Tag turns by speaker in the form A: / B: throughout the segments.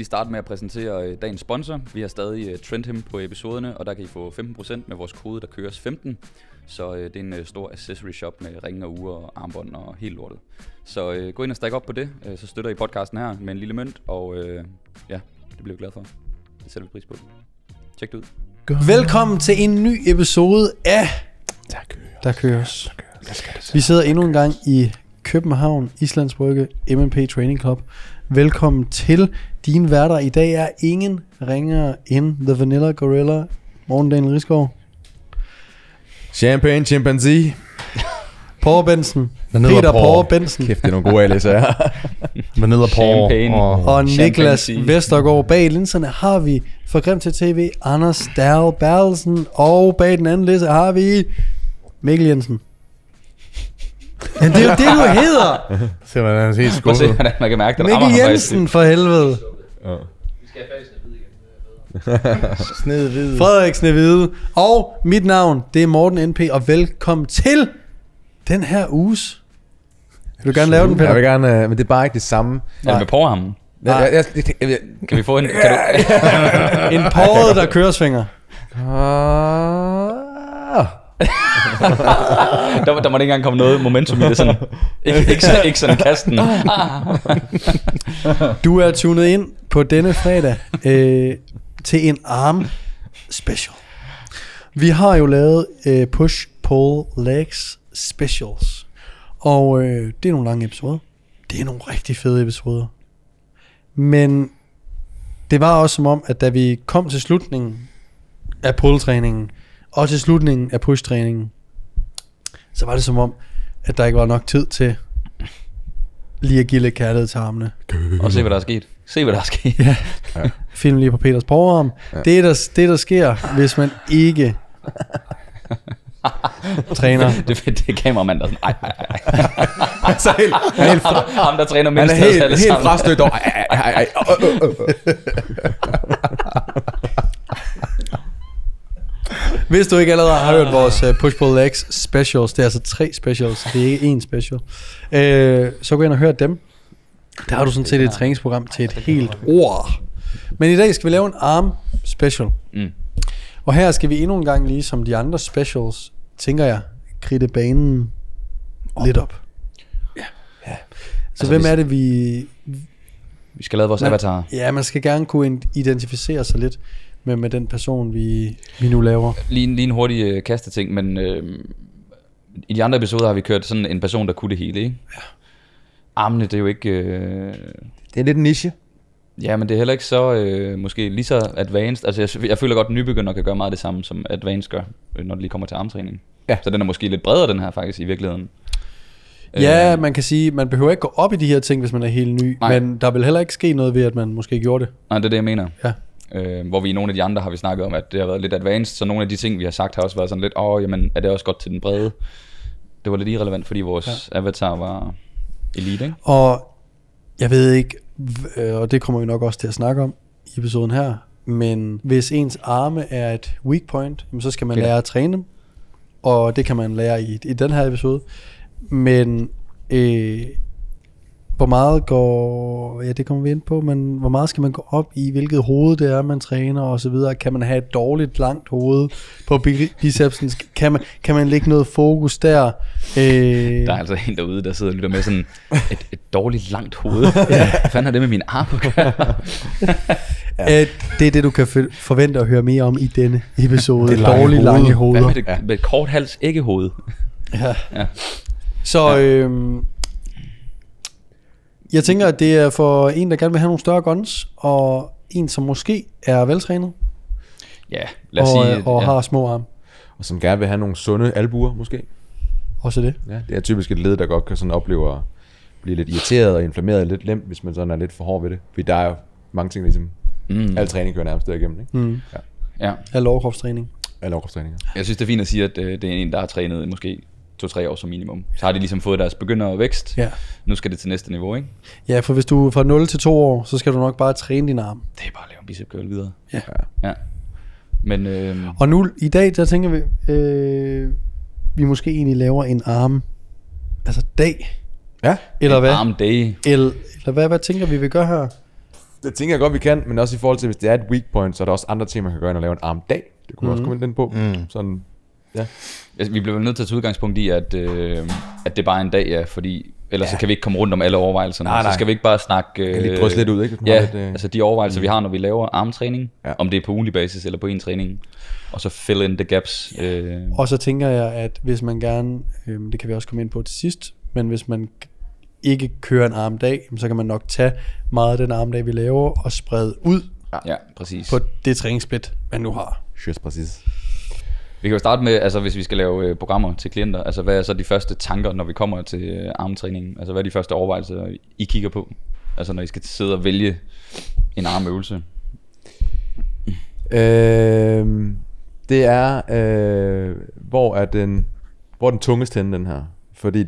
A: starte med at præsentere dagens sponsor. Vi har stadig Trendhim på episoderne, og der kan I få 15% med vores kode, der køres 15. Så det er en stor accessory shop med ringe og ure og armbånd og helt lortet. Så gå ind og stik op på det, så støtter I podcasten her med en lille mønt, og ja, det bliver vi glad for. Det sætter vi pris på. Tjek det ud.
B: Velkommen til en ny episode af Der Køres. Vi sidder endnu en gang i København, Islands Brygge, MNP Training Club. Velkommen til. Dine værter i dag er ingen ringere end The Vanilla Gorilla. Morten Daniel Risgaard.
C: Champagne Chimpanzee.
B: Paul Benson. Peter Paul Benson.
C: Kæft, det er nogle gode aliaser her.
D: Vanilla Paul
B: og Niklas Vestergaard. Bag linserne har vi fra Grim til TV Anders Dahl Berlsen. Og bag den anden liste har vi Mikkel Jensen. Men det er jo det, du hedder.
D: Se, hvordan han er helt skuffet.
A: Se, hvordan man kan mærke, den
B: Mikkel Jensen, for helvede.
C: Ja.
E: Vi skal have fat i Snehvide igen.
D: Snehvide.
B: Frederik Snehvide. Og mit navn, det er Morten NP. Og velkommen til den her uges. Vil du gerne lave den, Peter?
C: Jeg vil gerne, men det er bare ikke det samme.
A: Er det med porhammen? Kan vi få en...
B: En porret, der kører svinger.
A: Der må ikke engang komme noget momentum i det sådan. Ikke sådan kasten.
B: Du er tunet ind på denne fredag til en arm special. Vi har jo lavet push, pull, legs specials. Og det er nogle lange episoder. Det er nogle rigtig fede episoder. Men det var også som om, at da vi kom til slutningen af pull-træningen og til slutningen af push-træningen, så var det som om, at der ikke var nok tid til lige at give lidt kærlighed til armene.
A: Og se hvad der er sket. Se hvad der er sket.
B: Ja. Film lige på Peters powerarm. Ja. Det der sker, hvis man ikke træner.
A: Det er kameramanden der sådan ej.
C: Altså helt
A: Ham der træner mindst.
C: Han er helt frastødt over.
B: Hvis du ikke allerede har hørt vores push-pull-legs specials, det er altså 3 specials, det er ikke 1 special, så gå ind og hør dem. Der har du sådan set et træningsprogram til et helt år. Men i dag skal vi lave en arm special. Og her skal vi endnu en gang, lige som de andre specials, tænker jeg, kridte banen lidt op. Ja. Så altså, hvem er det
A: vi skal lave vores avatar?
B: Ja, man skal gerne kunne identificere sig lidt med den person, vi nu laver.
A: Lige en hurtig kasteting, men i de andre episoder har vi kørt sådan en person, der kunne det hele, ikke? Ja. Armene, det er jo ikke...
C: Det er lidt en niche.
A: Ja, men det er heller ikke så, måske lige så advanced. Altså jeg føler godt, at nybegynder kan gøre meget det samme, som advanced gør, når det lige kommer til armtræning.
C: Ja.
A: Så den er måske lidt bredere, den her faktisk, i virkeligheden.
B: Ja, man kan sige, man behøver ikke gå op i de her ting, hvis man er helt ny.
A: Nej.
B: Men der vil heller ikke ske noget ved, at man måske gjorde det.
A: Nej, det er det, jeg mener.
B: Ja.
A: Hvor vi i nogle af de andre har vi snakket om, at det har været lidt advanced, så nogle af de ting, vi har sagt, har også været sådan lidt, jamen, er det også godt til den brede? Det var lidt irrelevant, fordi vores avatar var elite, ikke?
B: Og jeg ved ikke, og det kommer vi nok også til at snakke om i episoden her, men hvis ens arme er et weak point, så skal man lære at træne dem, og det kan man lære i den her episode. Men hvor meget går, ja det kommer vi ind på, men hvor meget skal man gå op i, hvilket hoved det er, man træner og så videre. Kan man have et dårligt langt hoved på bicepsen? Kan man lægge noget fokus der?
A: Der er altså en derude, der sidder og lytter med sådan et dårligt langt hoved. Hvad fanden har det med min arm at gøre?
B: Det er det, du kan forvente at høre mere om i denne episode. Det dårlige lange hoveder.
A: Hvad med det med et kort hals, ikke hoved?
B: Ja. Så jeg tænker, at det er for en, der gerne vil have nogle større guns, og en, som måske er veltrænet,
A: ja, lad os sige,
B: og har små arme.
C: Og som gerne vil have nogle sunde albuer, måske.
B: Også det.
C: Ja, det er typisk et led, der godt kan sådan opleve at blive lidt irriteret og inflammeret, lidt lemt, hvis man sådan er lidt for hård ved det. Fordi der er jo mange ting, ligesom al træning kører nærmest derigennem, ikke?
A: Ja.
B: Al overkropstræning.
C: Alle overkropstræninger.
A: Jeg synes, det er fint at sige, at det er en, der har trænet måske 2-3 år som minimum. Så har de ligesom fået deres begynder-vækst.
B: Ja.
A: Nu skal det til næste niveau, ikke?
B: Ja, for hvis du er fra 0 til 2 år, så skal du nok bare træne din arm.
A: Det er bare at lave en bicep curl videre.
B: Ja.
A: Men,
B: og nu, i dag, der tænker vi, vi måske egentlig laver en arm, altså dag.
C: Ja.
B: Eller hvad?
A: Arm day.
B: Eller hvad tænker vi gøre her?
C: Det tænker jeg godt, vi kan, men også i forhold til, hvis det er et weak point, så er der også andre ting, man kan gøre, end at lave en armdag. Det kunne også komme ind på. Sådan, ja.
A: Altså, vi bliver nødt til at tage udgangspunkt i, at det bare er en dag, ja, fordi ellers så kan vi ikke komme rundt om alle overvejelserne.
C: Nej.
A: Så skal vi ikke bare snakke...
C: Kan lige drysse lidt ud, ikke?
A: Ja, altså de overvejelser, vi har, når vi laver armtræning, om det er på ugentlig basis eller på en træning, og så fill in the gaps.
B: Og så tænker jeg, at hvis man gerne, det kan vi også komme ind på til sidst, men hvis man ikke kører en armdag, så kan man nok tage meget af den armdag, vi laver, og sprede ud
A: Ja, præcis.
B: på det træningssplit, man nu har.
C: Just præcis.
A: Vi kan jo starte med, altså hvis vi skal lave programmer til klienter, altså hvad er så de første tanker, når vi kommer til armtræningen? Altså hvad er de første overvejelser, I kigger på? Altså når I skal sidde og vælge en armøvelse?
C: Det er, hvor er den tungeste henne, den her? Fordi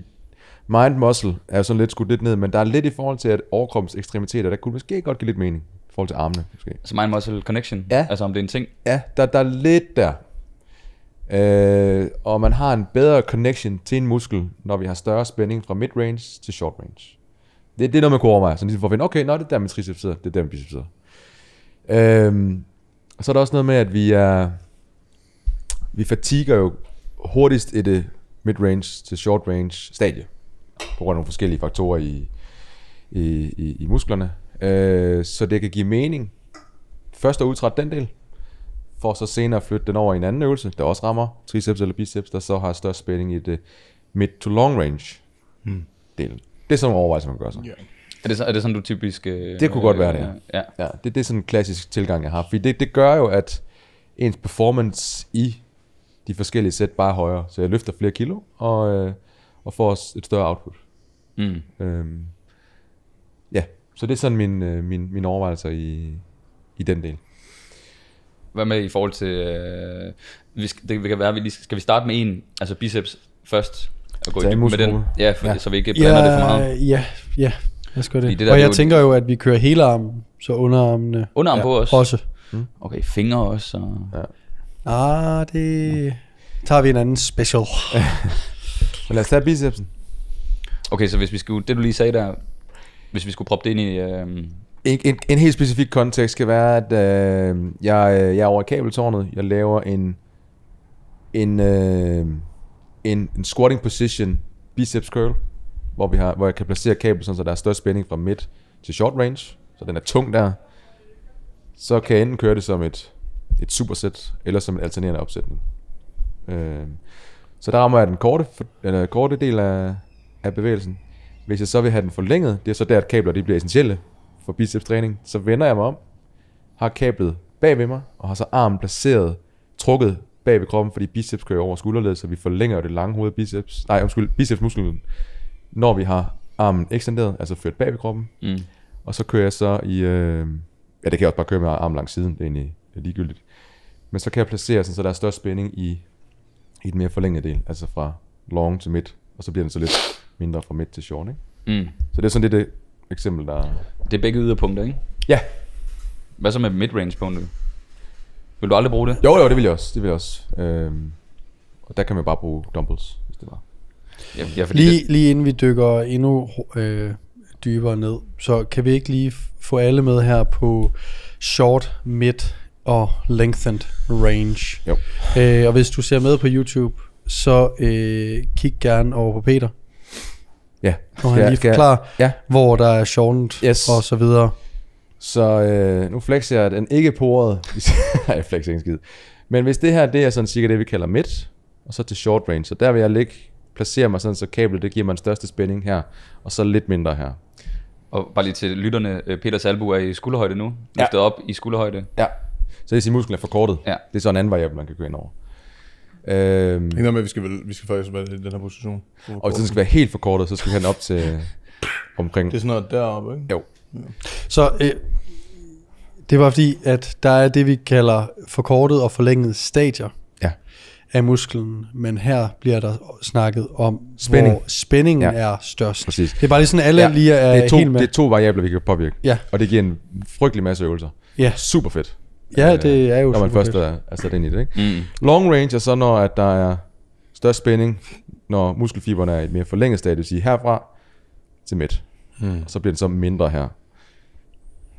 C: mind muscle er jo sådan lidt skudt lidt ned, men der er lidt i forhold til, at overkroppens ekstremiteter, der kunne måske godt give lidt mening i forhold til armene. Måske.
A: Altså mind muscle connection?
C: Ja.
A: Altså om det er en ting?
C: Ja, der er lidt der. Og man har en bedre connection til en muskel, når vi har større spænding fra mid-range til short-range. Det er noget, man kunne overveje. Så ligesom for at finde, okay, det er der med triceps sidder, det er der med biceps sidder. Og så er der også noget med, at vi fatiger jo hurtigst i det mid-range til short-range stadie, på grund af nogle forskellige faktorer i musklerne. Så det kan give mening først at udtrætte den del, for så senere flytte den over i en anden øvelse, der også rammer triceps eller biceps, der så har størst spænding i det mid to long range delen. Det er sådan en overvejelse, man gør sig.
A: Yeah. Er det sådan, du typisk...
C: Det kunne godt være det, ja. Det er sådan en klassisk tilgang, jeg har. Fordi det gør jo, at ens performance i de forskellige sæt bare er højere. Så jeg løfter flere kilo, og får også et større output. Ja, så det er sådan mine overvejelser i den del.
A: Hvad med i forhold til... det kan være, skal vi starte med en, altså biceps først? Og gå i dybden med den? Ja, så vi ikke blander det for meget.
B: Ja. Jeg skal det. Og jeg tænker jo, at vi kører hele armen, så underarmene...
A: Underarm på os?
B: Også.
A: Okay, fingre også. Og...
B: Ja. Det tager vi en anden special.
C: Men lad os tage bicepsen.
A: Okay, så hvis vi skulle... Det du lige sagde der... Hvis vi skulle proppe det ind i...
C: En helt specifik kontekst skal være, at jeg er over i kabeltårnet. Jeg laver en squatting position biceps curl, hvor jeg kan placere kablet sådan, så der er størst spænding fra mid til short range, så den er tung der. Så kan jeg enten køre det som et supersæt, eller som en alternerende opsætning. Så der rammer jeg den korte del af bevægelsen. Hvis jeg så vil have den forlænget, det er så der, at kabler de bliver essentielle for biceps træning, så vender jeg mig om, har kablet bag ved mig, og har så armen placeret, trukket bag ved kroppen, fordi biceps kører over skulderledet, så vi forlænger det lange hoved bicepsmusklen, når vi har armen ekstenderet, altså ført bag ved kroppen. Og så kører jeg så i, det kan jeg også bare køre med armen langs siden, det er egentlig ligegyldigt. Men så kan jeg placere sådan, så der er størst spænding i den mere forlængede del, altså fra long til mid, og så bliver den så lidt mindre fra mid til short, ikke? Så det er sådan det eksempel, der...
A: Det er begge yderpunkter, ikke?
C: Ja.
A: Hvad så med mid-range punktet? Vil du aldrig bruge det?
C: Jo, det vil jeg også. Og der kan man bare bruge dumbbells, hvis det var.
A: Ja,
B: lige inden vi dykker endnu dybere ned, så kan vi ikke lige få alle med her på short, mid og lengthened range.
C: Jo.
B: Og hvis du ser med på YouTube, så kig gerne over på Peter.
C: Ja.
B: Og han lige forklarer, hvor der er shortened og så videre.
C: Så nu flexer jeg den ikke porede. Nej, jeg flexer ikke skid. Men hvis det her, det er sådan cirka det, vi kalder mid, og så til short range, så der vil jeg placere mig sådan, så kablet, det giver mig den største spænding her, og så lidt mindre her.
A: Og bare lige til lytterne, Peters albu er i skulderhøjde nu, løftet op i skulderhøjde.
C: Ja, så det er musklen er forkortet.
A: Ja.
C: Det er sådan en anden variabel, man kan gå ind over.
D: Ikke noget med, vi skal faktisk være i den her position.
C: Og hvis den skal være helt forkortet, så skal vi have den op til omkring...
D: Det er sådan noget deroppe, ikke?
C: Jo.
B: Så det var fordi, at der er det, vi kalder forkortet og forlænget stadier af musklen, men her bliver der snakket om, hvor spændingen er størst.
C: Præcis.
B: Det er bare lige sådan, alle lige er helt med.
C: Det er 2 variabler, vi kan påvirke, og det giver en frygtelig masse øvelser.
B: Ja.
C: Super fedt.
B: Ja, det er jo
C: når man først er sat ind i det, ikke? Long range er så, når at der er størst spænding, når muskelfiberne er i et mere forlænget stadie, det vil sige herfra til midt. Og så bliver den så mindre her.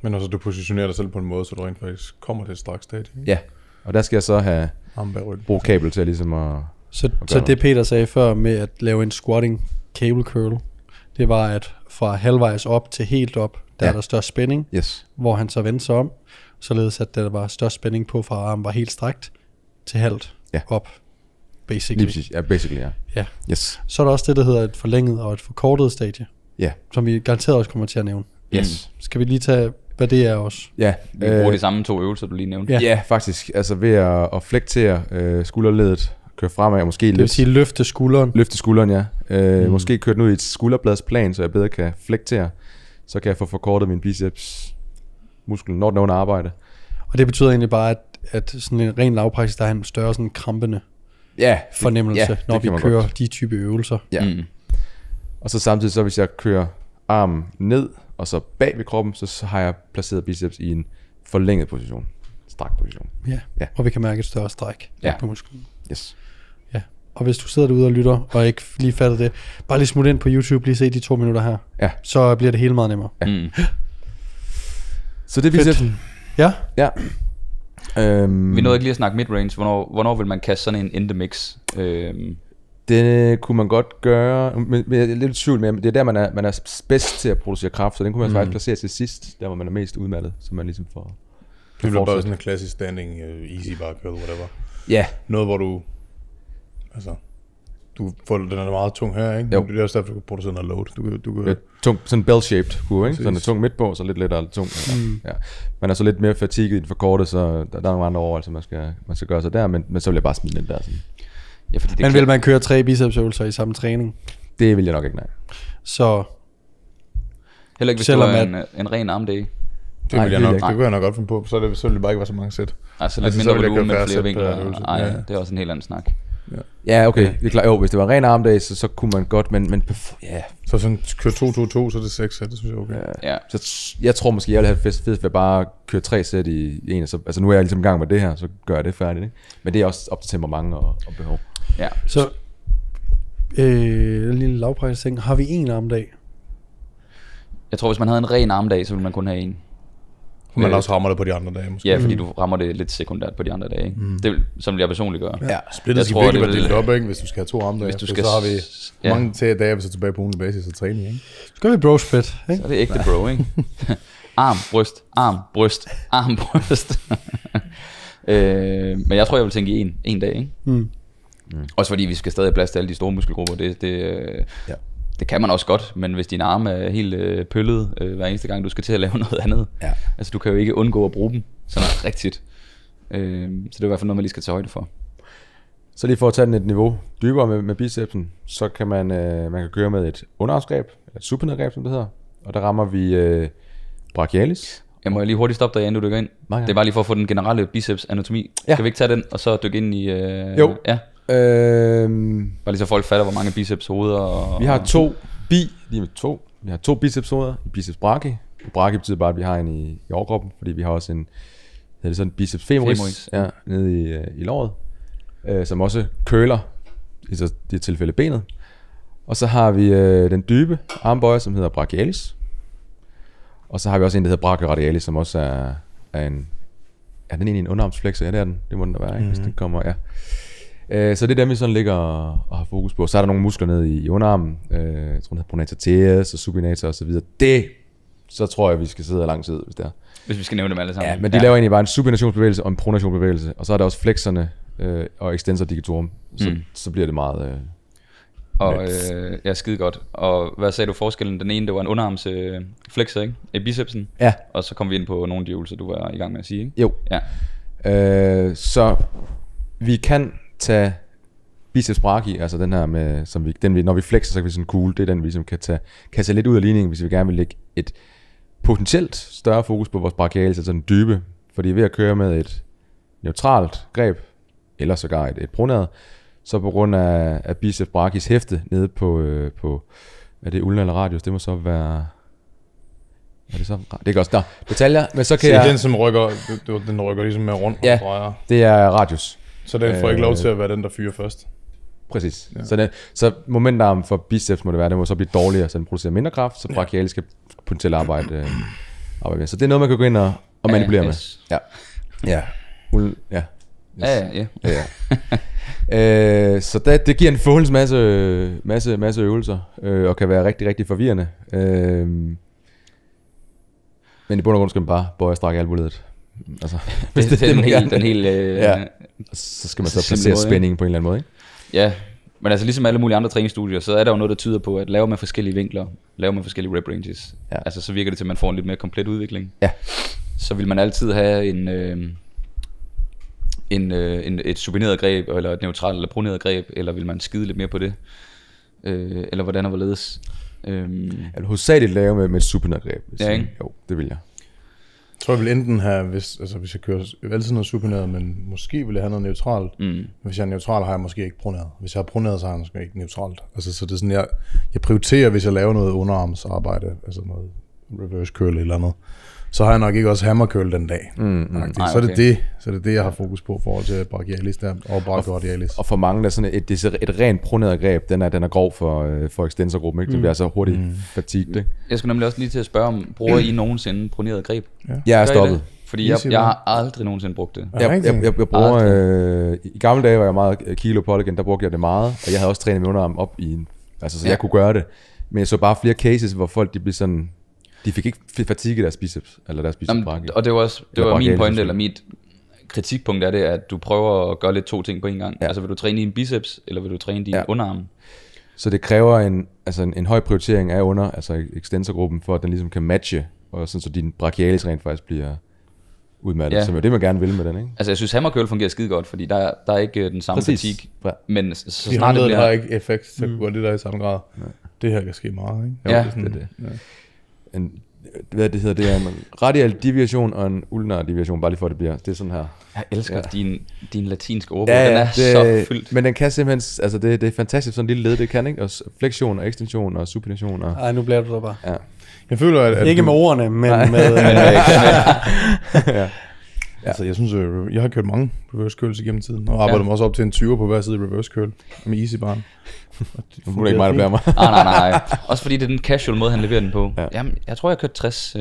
D: Men også du positionerer dig selv på en måde, så du rent faktisk kommer til et straks stadie.
C: Ja, og der skal jeg så have
D: Armen bag ryggen.
C: bruge kabel til ligesom at...
B: Så det Peter sagde før med at lave en squatting cable curl, det var at fra halvvejs op til helt op, der er der størst spænding,
C: Yes.
B: hvor han så vendte sig om, således at der var størst spænding på fra armen var helt strakt til halvt op, basically.
C: Lige præcis. Ja, basically, ja.
B: Ja.
C: Yes.
B: Så er der også det, der hedder et forlænget og et forkortet stadie,
C: Ja.
B: som vi garanteret også kommer til at nævne.
C: Yes.
B: Skal vi lige tage, hvad det er også?
C: Ja.
A: Vi bruger de samme 2 øvelser, du lige nævnte.
B: Ja.
C: Faktisk. Altså ved at flektere skulderledet, køre fremad, og måske
B: Det vil sige løfte skulderen.
C: løfte skulderen, ja. Måske køre den ud i et skulderbladsplan, så jeg bedre kan flektere. Så kan jeg få forkortet min biceps muskel, når den er under arbejde.
B: Og det betyder egentlig bare, at sådan en ren lavpraksis, der er en større sådan krampende fornemmelse, når vi kører de type øvelser.
C: Ja. Og så samtidig, så hvis jeg kører armen ned, og så bag ved kroppen, så har jeg placeret biceps i en forlænget position. Strak position.
B: Ja. Og vi kan mærke et større stræk på musklen.
C: Yes.
B: Ja. Og hvis du sidder derude og lytter, og ikke lige fatter det, bare lige smut ind på YouTube, lige se de 2 minutter her.
C: Ja.
B: Så bliver det hele meget nemmere.
A: Ja.
C: Så det er bicepsen.
B: Ja.
C: Ja.
A: Vi nåede ikke lige at snakke midrange. Hvornår vil man kaste sådan en in the mix?
C: Det kunne man godt gøre, men jeg er lidt i tvivl med, det er der, man er bedst til at producere kraft, så den kunne man faktisk placere til sidst, der hvor man er mest udmattet, så man ligesom får...
D: Det bliver bare sådan en klassisk standing easy bar curl, whatever.
C: Ja.
D: Noget, hvor du... Altså... den er meget tung her, ikke?
C: Jo.
D: Det er også derfor, du kan producere noget load. Du kan...
C: Tung, sådan bell-shaped kurve, ikke? Sådan en tung midt på, så lidt lettere tung. Ja. Man er så lidt mere fatiguet i den forkorte, så der er nogle andre overvejelser, man skal gøre sig der, men så vil jeg bare smide den der sådan.
A: Ja, fordi det
B: Men vil man køre 3 bicepsøvelser i samme træning?
C: Det vil jeg nok ikke, nej.
B: Så...
A: Heller ikke, hvis
B: selvom
A: det var en ren armdag.
D: Det vil jeg nok, det kunne jeg nok godt finde på, så vil det bare ikke være så mange sæt.
A: Altså lidt mindre volumen med flere vinkler. Nej, det er også en helt anden snak.
C: Ja, okay. Det er klart. Jo, hvis det var en ren armdag, så kunne man godt, men ja.
D: Så sådan køre 2-2-2, så er det 6 sæt, det synes jeg er okay.
A: Ja.
C: Så jeg tror måske, jeg vil have det fedt ved at bare køre 3 sæt i en, så, altså nu er jeg ligesom i gang med det her, så gør jeg det færdigt, ikke? Men det er også op til temperament og behov.
A: Ja.
B: Så... en lille lavpraktisk ting. Har vi en armdag?
A: Jeg tror, hvis man havde en ren armdag, så ville man kun have en.
D: Man også rammer det på de andre dage, måske.
A: Ja, fordi du rammer det lidt sekundært på de andre dage, ikke? Det vil, som jeg personligt gør.
C: Ja.
D: Splittet skal virkelig være delt op, ikke? Hvis du skal have 2 armdage.
A: Hvis du skal,
D: så har vi mange dage, hvis du er tilbage på ugenlig basis og træning, ikke?
B: Skal vi bro split, ikke?
A: Så er det ægte bro, ikke? Arm, bryst, arm, bryst, arm, bryst. Men jeg tror, jeg vil tænke i en dag, ikke? Også fordi vi skal stadig have plads til alle de store muskelgrupper. Det kan man også godt, men hvis din arme er helt pøllet hver eneste gang, du skal til at lave noget andet. Ja. Altså, du kan jo ikke undgå at bruge dem sådan rigtigt. Så det er i hvert fald noget, man lige skal tage højde for.
C: Så lige for at tage den et niveau dybere med bicepsen, så kan man kan køre med et underarmsgreb, et supinedgreb, som det hedder. Og der rammer vi brachialis.
A: Jeg må lige hurtigt stoppe dig, inden du dykker ind. Det er bare lige for at få den generelle biceps anatomi. Ja. Skal vi ikke tage den, og så dykke ind i...
C: Jo.
A: Ja. Bare lige så folk fatter, hvor mange biceps hoveder og...
C: Vi har vi har 2 biceps hoveder, biceps brachii. Brachii betyder bare, at vi har en i overkroppen, fordi vi har også en, hedder det sådan, biceps femoris. Ja, nede i låret, som også køler, i det tilfælde benet. Og så har vi den dybe armbøjer, som hedder brachialis. Og så har vi også en, der hedder brachioradialis, som også er en... Er den egentlig en underarmsflexor? Ja, det er den. Det må den da være, ikke? Hvis den kommer, ja. Så det er dem, vi sådan ligger og har fokus på. Så er der nogle muskler nede i underarmen. Jeg tror, den hedder pronator teres og supinator og så videre. Så tror jeg, vi skal sidde lang tid, hvis det er.
A: Hvis vi skal nævne dem alle sammen.
C: Ja, men de laver egentlig bare en supinationsbevægelse og en pronationsbevægelse. Og så er der også flexerne og extensor digitorum. Så bliver det meget...
A: ja, skide godt. Og hvad sagde du forskellen? Den ene, det var en underarms flexor, ikke? I bicepsen.
C: Ja.
A: Og så kom vi ind på nogle af de øvelser, du var i gang med at sige, ikke?
C: Jo.
A: Ja.
C: Så vi kan tage biceps brachii, altså den her med, når vi flexer, så kan vi sådan kugle, det er den, vi ligesom kan tage lidt ud af ligningen, hvis vi gerne vil lægge et potentielt større fokus på vores brachialis, altså den dybe, fordi ved at køre med et neutralt greb, eller sågar et pronad, så på grund af biceps brachiis hæfte nede på er det ulna eller radius, det må så være... Er det så? Det er også detaljer, men så kan
D: jeg... den som rykker ligesom med rundt og drejer.
C: Det er radius.
D: Så den får ikke lov til at være den, der fyrer først.
C: Præcis. Ja. Så momentarm for biceps må det være, det må så blive dårligere, så den producerer mindre kraft, så brachialis skal potentielt arbejde arbejde med. Så det er noget, man kan gå ind og manipulere med.
A: yes.
C: Ja. Ja. Ja.
A: Ja.
C: Så det giver en forholds masse øvelser, og kan være rigtig, rigtig forvirrende. Men i bund og grund skal man bare bøje og strække albuledet. Altså,
A: det er den helt
C: ja. Så skal man så placere spændingen på en eller anden måde, ikke?
A: Ja, men altså ligesom alle mulige andre træningsstudier, så er der jo noget, der tyder på, at lave med forskellige vinkler, lave med forskellige rep ranges, altså så virker det til, at man får en lidt mere komplet udvikling.
C: Ja.
A: Så vil man altid have et supineret greb, eller et neutralt eller proneret greb, eller vil man skide lidt mere på det, eller hvordan og hvorledes.
C: Eller hovedsageligt lave med et supineret greb.
A: Ja, ikke?
C: Jo, det vil jeg.
D: Jeg tror, jeg vil enten have, hvis jeg kører altid noget supineret, men måske vil jeg have noget neutralt. Hvis jeg er neutral, har jeg måske ikke proneret. Hvis jeg har proneret, så har jeg måske ikke neutralt. Altså, så det er sådan, jeg prioriterer, hvis jeg laver noget underarmsarbejde, altså noget reverse curl eller andet, så har jeg nok ikke også hammer curl den dag. Så er det det, jeg har fokus på i forhold til brachialis der, og brachioradialis.
C: Og for mange, der er sådan et rent proneret greb, den er grov for extensorgruppen, ikke? Det bliver så hurtigt fatigued, ikke?
A: Jeg skulle nemlig også lige til at spørge om, bruger I nogensinde proneret greb?
C: Jeg er stoppet.
A: Fordi jeg har aldrig nogensinde brugt det.
C: Jeg bruger, i gamle dage var jeg meget kilo polygon, der brugte jeg det meget, og jeg havde også trænet med underarm op i en, altså så jeg kunne gøre det. Men jeg så bare flere cases, hvor folk de blev sådan, de fik ikke fatigue deres biceps, eller deres biceps brachii.
A: Og det var min pointe, eller mit kritikpunkt er det, at du prøver at gøre lidt to ting på en gang. Ja. Altså vil du træne din biceps, eller vil du træne din underarm? Så
C: det kræver en høj prioritering af altså extensorgruppen, for at den ligesom kan matche, og sådan, så din brachialis rent faktisk bliver udmattet, som er det, man gerne vil med den, ikke?
A: Altså jeg synes hammer curl fungerer skide godt, fordi der er ikke den samme fatigue, men så
D: snart det bliver... har ikke effekt til at gå det der i samme grad. Ja. Det her kan ske meget, ikke?
A: Ja,
C: det er det. Ja. Hvad det hedder, det er en radial deviation og en ulnar deviation, bare lige for at det bliver, det er sådan her.
A: Jeg elsker din latinske ordbog, den er så fyldt.
C: Men den kan simpelthen, altså det er fantastisk, sådan en lille led, det kan, ikke? Og flektion og ekstension og supination og...
B: Ej, nu bliver du der bare.
C: Ja.
D: Jeg føler, at
B: ikke med ordene, men med...
D: Ja. Altså, jeg synes, jeg har kørt mange reverse curls igennem tiden, og arbejder mig også op til en 20 på hver side reverse curl med easy barn.
C: Nu er det ikke mig, der bliver mig.
A: Nej. Også fordi det er den casual måde, han leverer den på. Ja. Jamen, jeg tror, jeg har kørt 60.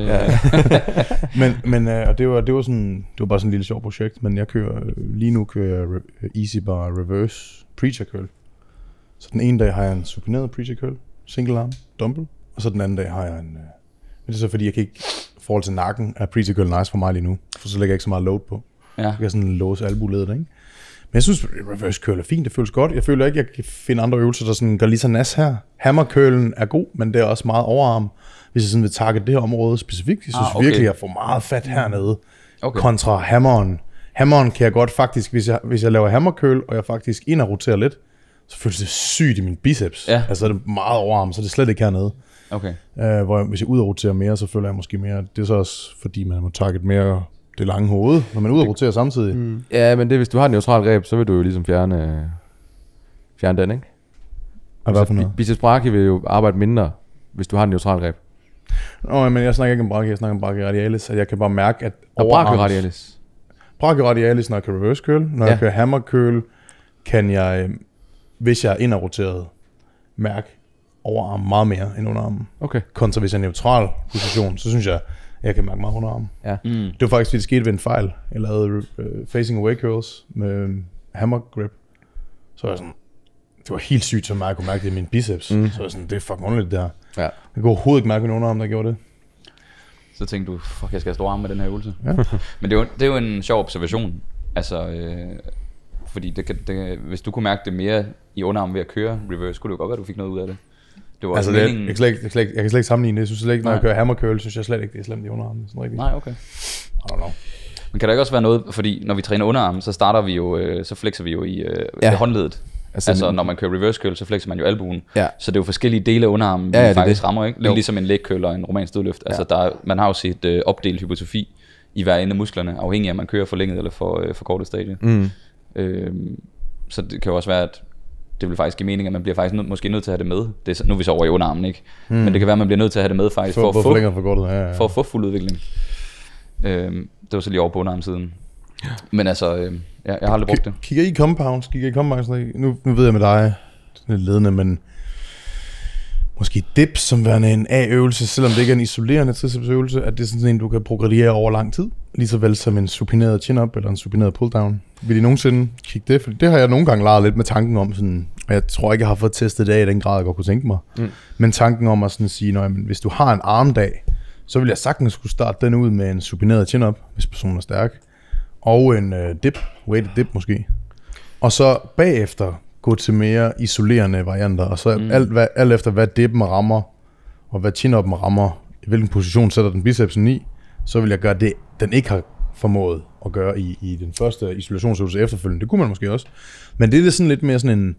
D: men og det var bare sådan et lille sjovt projekt, men lige nu kører jeg easy bar reverse preacher curl. Så den ene dag har jeg en supineret preacher curl, single arm, dumbbell, og så den anden dag har jeg en... det er så fordi, jeg kan ikke... I forhold til nakken er preacher curl nice for mig lige nu, for så lægger jeg ikke så meget load på. Ja. Så kan jeg sådan låse albuledet, ikke? Men jeg synes, reverse curl er fint, det føles godt. Jeg føler ikke, jeg kan finde andre øvelser, der sådan gør lige så nas her. Hammer curlen er god, men det er også meget overarm. Hvis jeg sådan vil target det her område specifikt, jeg synes virkelig, jeg får meget fat hernede. Kontra hammeren. Hammeren kan jeg godt faktisk, hvis jeg laver hammer curl, og jeg faktisk ind og roterer lidt, så føles det sygt i min biceps. Ja. Altså er det meget overarm, så det er slet ikke hernede.
A: Okay.
D: Hvis jeg ud og roterer mere, så føler jeg måske mere. Det er så også fordi, man må target mere det lange hoved, når man er ude og roterer samtidig.
C: Ja, men det hvis du har et neutralt greb, så vil du jo ligesom fjerne den, ikke?
D: Og hvad for noget?
C: Biceps brachii vil jo arbejde mindre, hvis du har et neutralt greb.
D: Men jeg snakker ikke om brachii, jeg snakker om brachioradialis, at jeg kan bare mærke, at brachioradialis, når jeg kan reverse curl, når jeg kan hammer curl, kan jeg, hvis jeg er ind og roteret, mærke overarm meget mere end underarmen.
C: Okay.
D: Kontra hvis jeg er neutral position, så synes jeg kan mærke meget underarmen.
C: Ja.
D: Det var faktisk, fordi det skete ved en fejl. Jeg lavede facing away curls med hammer grip. Så var jeg sådan, det var helt sygt, så meget jeg kunne mærke det i min biceps. Så var jeg sådan, det er fucking underligt det her. Ja. Jeg kunne overhovedet ikke mærke min underarm, der gjorde det.
A: Så tænkte du, fuck, jeg skal have store arme med den her øvelse. Ja. Men det er jo en sjov observation. Altså, fordi hvis du kunne mærke det mere i underarmen ved at køre reverse, kunne det jo godt være, at du fik noget ud af det. Det var altså
D: jeg kan slet ikke sammenligne det. Jeg synes slet ikke, når jeg kører hammer curl, synes jeg slet ikke, det er slemt i underarmen. Sådan rigtig.
A: Nej, okay.
D: I don't know.
A: Men kan der ikke også være noget, fordi når vi træner underarmen, så starter vi jo, så flexer vi jo i håndledet. Altså når man kører reverse curl, så flexer man jo albuen. Ja. Så det er jo forskellige dele af underarmen, vi faktisk rammer, ikke? Lidt ligesom en leg curl og en romansk dødløft. Altså man har jo set opdelt hypotrofi i hver ende af musklerne, afhængig af om man kører forlænget eller for kortet stadie. Så det kan jo også være, at det vil faktisk give mening, at man bliver faktisk måske nødt til at have det med. Det er, nu er vi så over i underarmen, ikke? Men det kan være, at man bliver nødt til at have det med faktisk for at få fuld udvikling. Det var så lige over på underarmsiden. Men altså, jeg har aldrig brugt det.
D: Kigger I compounds? Nu ved jeg med dig, det er lidt ledende, men måske dips som værende en A-øvelse, selvom det ikke er en isolerende tricepsøvelse, at det er sådan en, du kan progrediere over lang tid. Lige så vel som en supineret chin-up eller en supineret pull-down. Vil I nogensinde kigge det? For det har jeg nogle gange leget lidt med tanken om, sådan, og jeg tror ikke, jeg har fået testet det af i den grad, jeg godt kunne tænke mig. Men tanken om at sådan sige, jamen, hvis du har en armdag, så vil jeg sagtens skulle starte den ud med en supineret chin-up, hvis personen er stærk, og en dip, weighted dip måske. Og så bagefter gå til mere isolerende varianter, og så alt efter hvad dippen rammer, og hvad chin-upen rammer, i hvilken position sætter den bicepsen i, så vil jeg gøre det, den ikke har formået at gøre i den første isolationsøvelse efterfølgende. Det kunne man måske også. Men det er sådan lidt mere sådan en,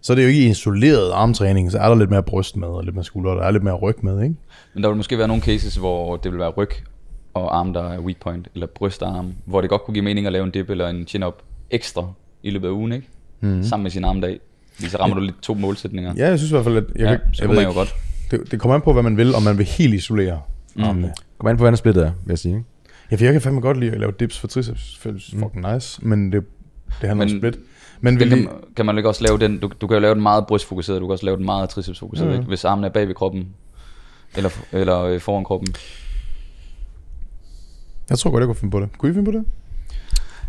D: så er det jo ikke isoleret armtræning, så er der lidt mere bryst med, og lidt mere skulder, og der er lidt mere ryg med, ikke? Men
A: der vil måske være nogle cases, hvor det vil være ryg og arm, der er weak point, eller bryst og arm, hvor det godt kunne give mening at lave en dip eller en chin-up ekstra i løbet af ugen, ikke? Sammen med sin armdag. Så rammer du lidt 2 målsætninger.
D: Ja, jeg synes i hvert fald, at
A: så kunne man jo godt.
D: Det kommer an på, hvad man vil, om man vil helt isolere armene.
C: Kommer an på, hvordan splittet er, vil jeg sige, ikke?
D: Ja, for jeg kan fandme godt lide at lave dips for triceps. Fucking nice, men det handler om split. Men
A: kan man ikke også lave den, du kan jo lave den meget brystfokuseret, du kan også lave den meget tricepsfokuseret, ikke? Hvis armen er bag ved kroppen, eller foran kroppen.
D: Jeg tror godt, jeg kunne finde på det. Kunne I finde på det?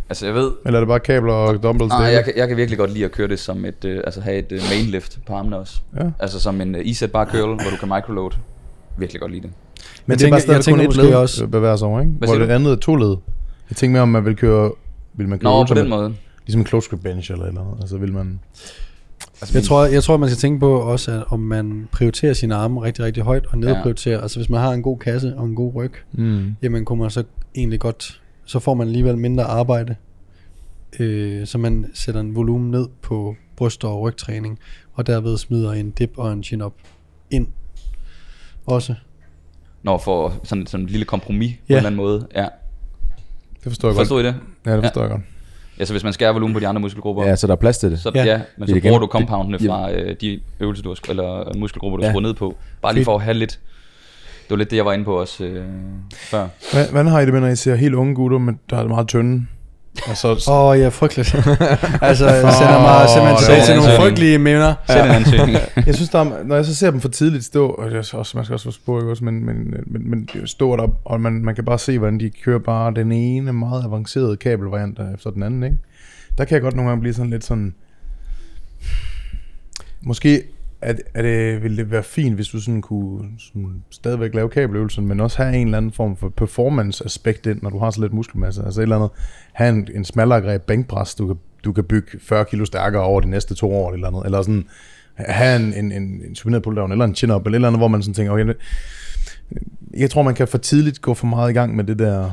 A: Altså jeg ved...
D: Eller er det bare kabler og dumbbells?
A: Nej, jeg kan virkelig godt lide at køre det som have et main lift på armene også. Ja. Altså som en E-set bar curl, hvor du kan microload. Virkelig godt lide det.
D: Men det er bare stadig kun et led også bevæger sig over, ikke? Hvor det andet er 2 led. Jeg tænker mere om man vil køre...
A: Nå, på den måde.
D: Ligesom en close grip bench eller andet. Altså vil man...
B: Altså, jeg tror man skal tænke på også, at om man prioriterer sine arme rigtig, rigtig højt og nedprioriterer. Altså hvis man har en god kasse og en god ryg, jamen kunne man så egentlig godt... Så får man alligevel mindre arbejde, så man sætter en volumen ned på bryst- og rygtræning, og derved smider en dip og en chin-up ind også.
A: Nå, for sådan et lille kompromis på en eller anden måde. Ja.
D: Det forstår jeg godt.
A: Forstår I det?
D: Ja, det forstår jeg godt.
A: Ja, så hvis man skærer volumen på de andre muskelgrupper.
C: Ja, så der er plads til det.
A: Så, men så bruger du compoundene fra de øvelser, du har, eller muskelgrupper, du har skruet ned på. Bare lige for at have lidt. Det var lidt det, jeg var inde på også før.
D: Hvordan har I det med, når I ser helt unge gutter, der er meget tynde?
B: Ja, frygteligt. Altså, sender mig simpelthen til nogle frygtelige minder.
A: Send en ansøgning.
D: Jeg synes, når jeg så ser dem for tidligt stå, og man skal også spå, også, men stå der, og man kan bare se, hvordan de kører bare den ene meget avancerede kabelvariant efter den anden, ikke? Der kan jeg godt nogle gange blive sådan lidt sådan... Måske ville det være fint, hvis du sådan kunne stadigvæk lave kabeløvelsen, men også have en eller anden form for performance-aspekt ind, når du har så lidt muskelmasse. Altså et eller andet, have en smallere greb bænkpres, du kan bygge 40 kilo stærkere over de næste 2 år, eller andet. Eller sådan, have en supineret pulldown, eller en chin-up, eller et eller andet, hvor man sådan tænker, okay, jeg tror, man kan for tidligt gå for meget i gang med det der,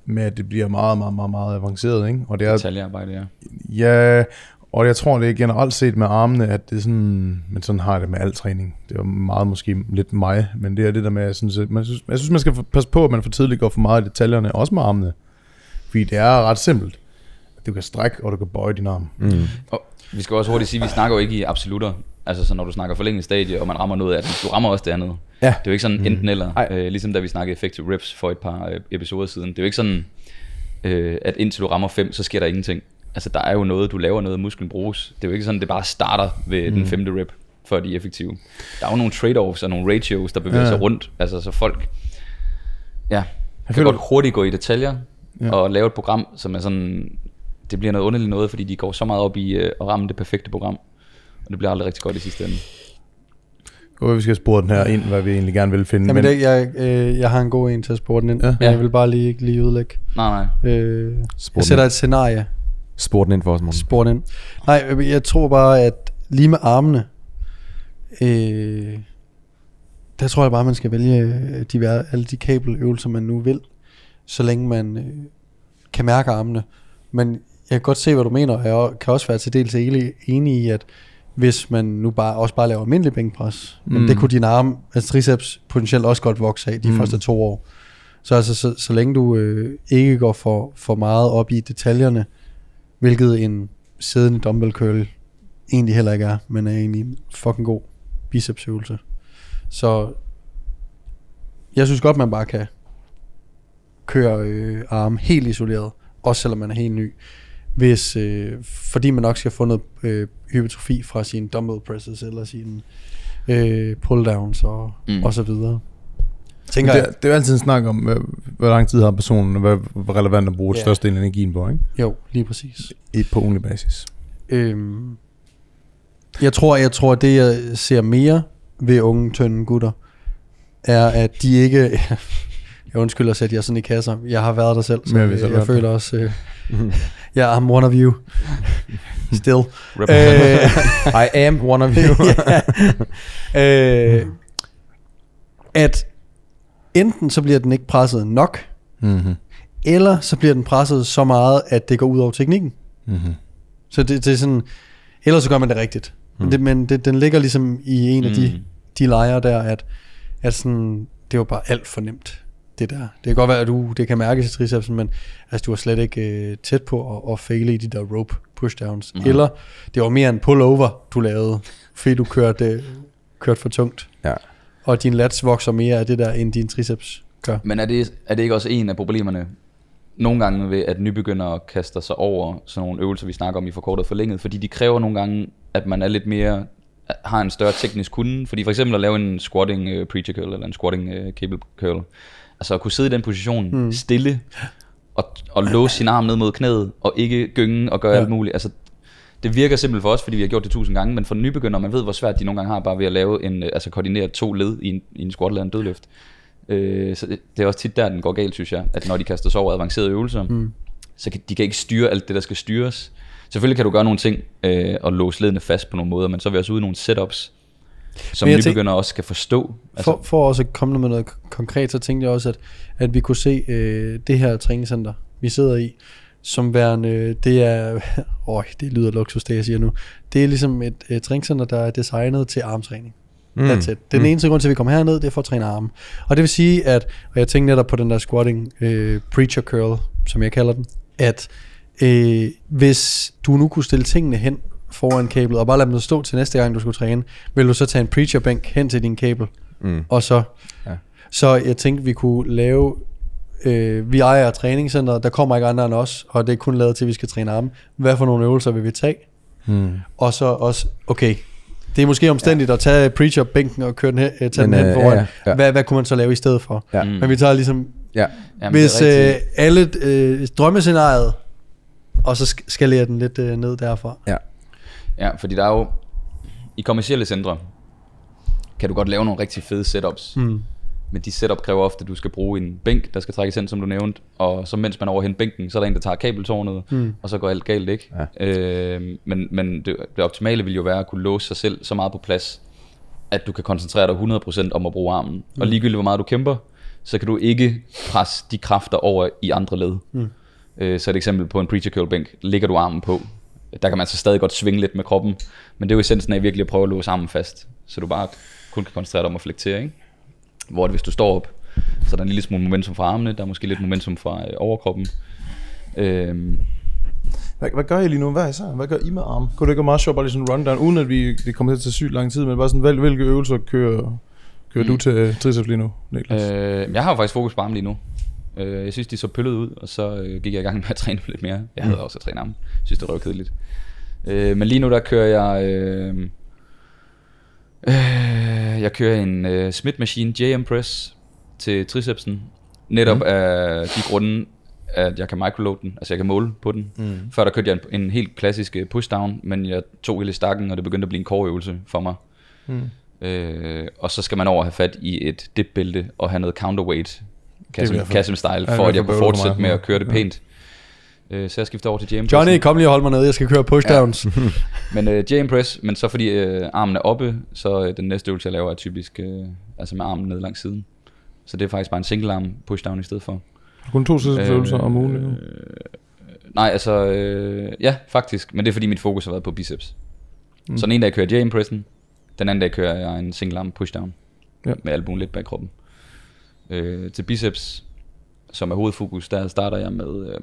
D: med at det bliver meget, meget, meget, meget avanceret, ikke? Og det er
A: detaljearbejde, ja.
D: Ja, og jeg tror, det er generelt set med armene, at det er sådan, men sådan har jeg det med al træning. Det er meget måske lidt mig, men det er det der med, jeg synes, man skal passe på, at man for tidligt går for meget i detaljerne, også med armene. Fordi det er ret simpelt. Du kan strække, og du kan bøje din arm.
A: Og vi skal også hurtigt sige, at vi snakker jo ikke i absolutter. Altså så når du snakker forlænget stadie, og man rammer noget af det, du rammer også det andet. Ja. Det er jo ikke sådan enten eller. Ligesom da vi snakkede effective reps for et par episoder siden. Det er jo ikke sådan, at indtil du rammer 5, så sker der ingenting. Altså der er jo noget, du laver noget, musklen bruges. Det er jo ikke sådan, det bare starter ved den 5. rep, før de er effektive. Der er jo nogle trade-offs og nogle ratios, der bevæger sig rundt. Altså så folk kan godt hurtigt gå i detaljer og lave et program, som er sådan, det bliver noget underligt noget, fordi de går så meget op i at ramme det perfekte program. Og det bliver aldrig rigtig godt i sidste ende.
D: Vi skal spore den her ind, hvad vi egentlig gerne vil finde.
B: Jamen jeg har en god en til at spore den ind. Jeg vil bare lige udlægge.
A: Nej.
B: Jeg sætter et scenarie.
C: Spor den ind for os, morgen.
B: Spor den ind. Nej, jeg tror bare, at lige med armene, der tror jeg bare, man skal vælge alle de kabeløvelser, man nu vil, så længe man kan mærke armene. Men jeg kan godt se, hvad du mener, og jeg kan også være til dels enig i, at hvis man nu bare laver almindelig bænkpres, men det kunne din arme, altså triceps, potentielt også godt vokse af de første 2 år. Så altså, så længe du ikke går for meget op i detaljerne, hvilket en siddende dumbbell curl egentlig heller ikke er, men er egentlig en fucking god bicepsøvelse. Så jeg synes godt, man bare kan køre arm helt isoleret, også selvom man er helt ny, fordi man nok skal få noget hypertrofi fra sine dumbbell presses eller sine pull-downs og så videre. Tænker
D: det er jo altid en snak om, hvor lang tid har personen, og hvor relevant at bruge det største del af energien på, ikke?
B: Jo, lige præcis.
D: På ugenlig basis.
B: Jeg tror, det jeg ser mere ved unge, tynde gutter, er, at de ikke... Jeg undskylder at sætte jer sådan i kasser. Jeg har været der selv, så jeg føler også... I'm one of you. Still.
C: I am one of you.
B: At enten så bliver den ikke presset nok, eller så bliver den presset så meget, at det går ud over teknikken. Så det er sådan... Ellers så gør man det rigtigt. Men den ligger ligesom i en af de lejre der, at sådan, det var bare alt for nemt, det der. Det kan godt være, at det kan mærkes i tricepsen, men altså, du var slet ikke tæt på at faile i de der rope pushdowns. Eller det var mere en pullover, du lavede, fordi du kørte for tungt.
C: Ja.
B: Og din lats vokser mere af det der, end din triceps gør.
A: Men er det ikke også en af problemerne nogle gange ved, at nybegyndere kaster sig over sådan nogle øvelser, vi snakker om i forkortet og forlænget, fordi de kræver nogle gange, at man er lidt mere, har en større teknisk kunde, fordi for eksempel at lave en squatting preacher curl, eller en squatting cable curl, altså at kunne sidde i den position stille, og låse sin arm ned mod knæet, og ikke gynge og gøre alt muligt, altså det virker simpelt for os, fordi vi har gjort det 1000 gange, men for nybegyndere, man ved hvor svært de nogle gange har bare ved at lave altså koordinere 2 led i en squat eller en dødløft. Så det er også tit der den går galt, synes jeg, at når de kaster sig over avancerede øvelser, så de kan ikke styre alt det der skal styres. Selvfølgelig kan du gøre nogle ting og låse ledene fast på nogle måder, men så er vi også ude i nogle setups, som nybegyndere også skal forstå. Altså,
B: for også at komme med noget konkret, så tænkte jeg også, at vi kunne se det her træningscenter, vi sidder i, som værende, det er, det lyder luksus, det jeg siger nu, det er ligesom et træningscenter, der er designet til armtræning. That's it. Den eneste grund til, at vi kommer herned, det er for at træne arme. Og det vil sige, at, og jeg tænker netop på den der squatting preacher curl, som jeg kalder den, at hvis du nu kunne stille tingene hen foran kablet, og bare lade dem stå til næste gang, du skulle træne, vil du så tage en preacher bænk hen til din kabel, og så... Ja. Så jeg tænkte, vi kunne lave... vi ejer træningscenteret, der kommer ikke andre end os, og det er kun lavet til, at vi skal træne arme. Hvad for nogle øvelser vil vi tage? Og så også, okay, det er måske omstændigt at tage preacher-bænken og køre den hen, tage den hen foran. Hvad kunne man så lave i stedet for? Men vi tager ligesom... Hvis alle drømmescenariet, og så skalerer den lidt ned derfra.
A: Ja, fordi der er jo... I kommercielle centre kan du godt lave nogle rigtig fede setups. Men de setup kræver ofte, at du skal bruge en bænk, der skal trækkes hen, som du nævnte. Og så mens man overhenter bænken, så er der en, der tager kabeltårnet, og så går alt galt, ikke? Men det optimale vil jo være at kunne låse sig selv så meget på plads, at du kan koncentrere dig 100% om at bruge armen. Og ligegyldigt hvor meget du kæmper, så kan du ikke presse de kræfter over i andre led. Så et eksempel på en preacher curl bænk, ligger du armen på. Der kan man så stadig godt svinge lidt med kroppen, men det er jo essensen af virkelig at prøve at låse armen fast, så du bare kun kan koncentrere dig om at flektere, ikke? Hvor hvis du står op, så er der en lille smule momentum fra armene, der er måske lidt momentum fra overkroppen.
D: Hvad gør I lige nu? Hvad gør I med arm? Kunne det ikke være meget sjovt, bare lige sådan en rundown, uden at det kommer til at tage sygt lang tid, men bare sådan, hvilke øvelser kører du til triceps lige nu, Niklas?
A: Jeg har jo faktisk fokus på arm lige nu. Jeg synes, de så pøllet ud, og så gik jeg i gang med at træne lidt mere. Jeg havde også at træne arm. Jeg synes, det var kedeligt. Men lige nu, der kører jeg kører en Smith Machine JM Press til tricepsen. Netop af de grunde, at jeg kan microload den, altså jeg kan måle på den. Før der kørte jeg en helt klassisk pushdown, men jeg tog hele stakken, og det begyndte at blive en core-øvelse for mig. Og så skal man over have fat i et dip-bælte og have noget counterweight, Kasim-style, for at jeg kunne fortsætte med at køre det pænt. Så jeg skifter over til JM Press.
B: Johnny, kom lige og hold mig nede, jeg skal køre pushdowns.
A: Men JM Press, men så fordi armen er oppe, så den næste øvelse jeg laver er typisk altså med armen ned langs siden. Så det er faktisk bare en single arm pushdown i stedet for.
D: Kun 2 øvelser om ugen?
A: Nej, altså ja, faktisk, men det er fordi mit fokus har været på biceps. Så den ene dag kører jeg JM Pressen, den anden dag kører jeg en single arm pushdown med albuen lidt bag kroppen. Til biceps, som er hovedfokus, der starter jeg med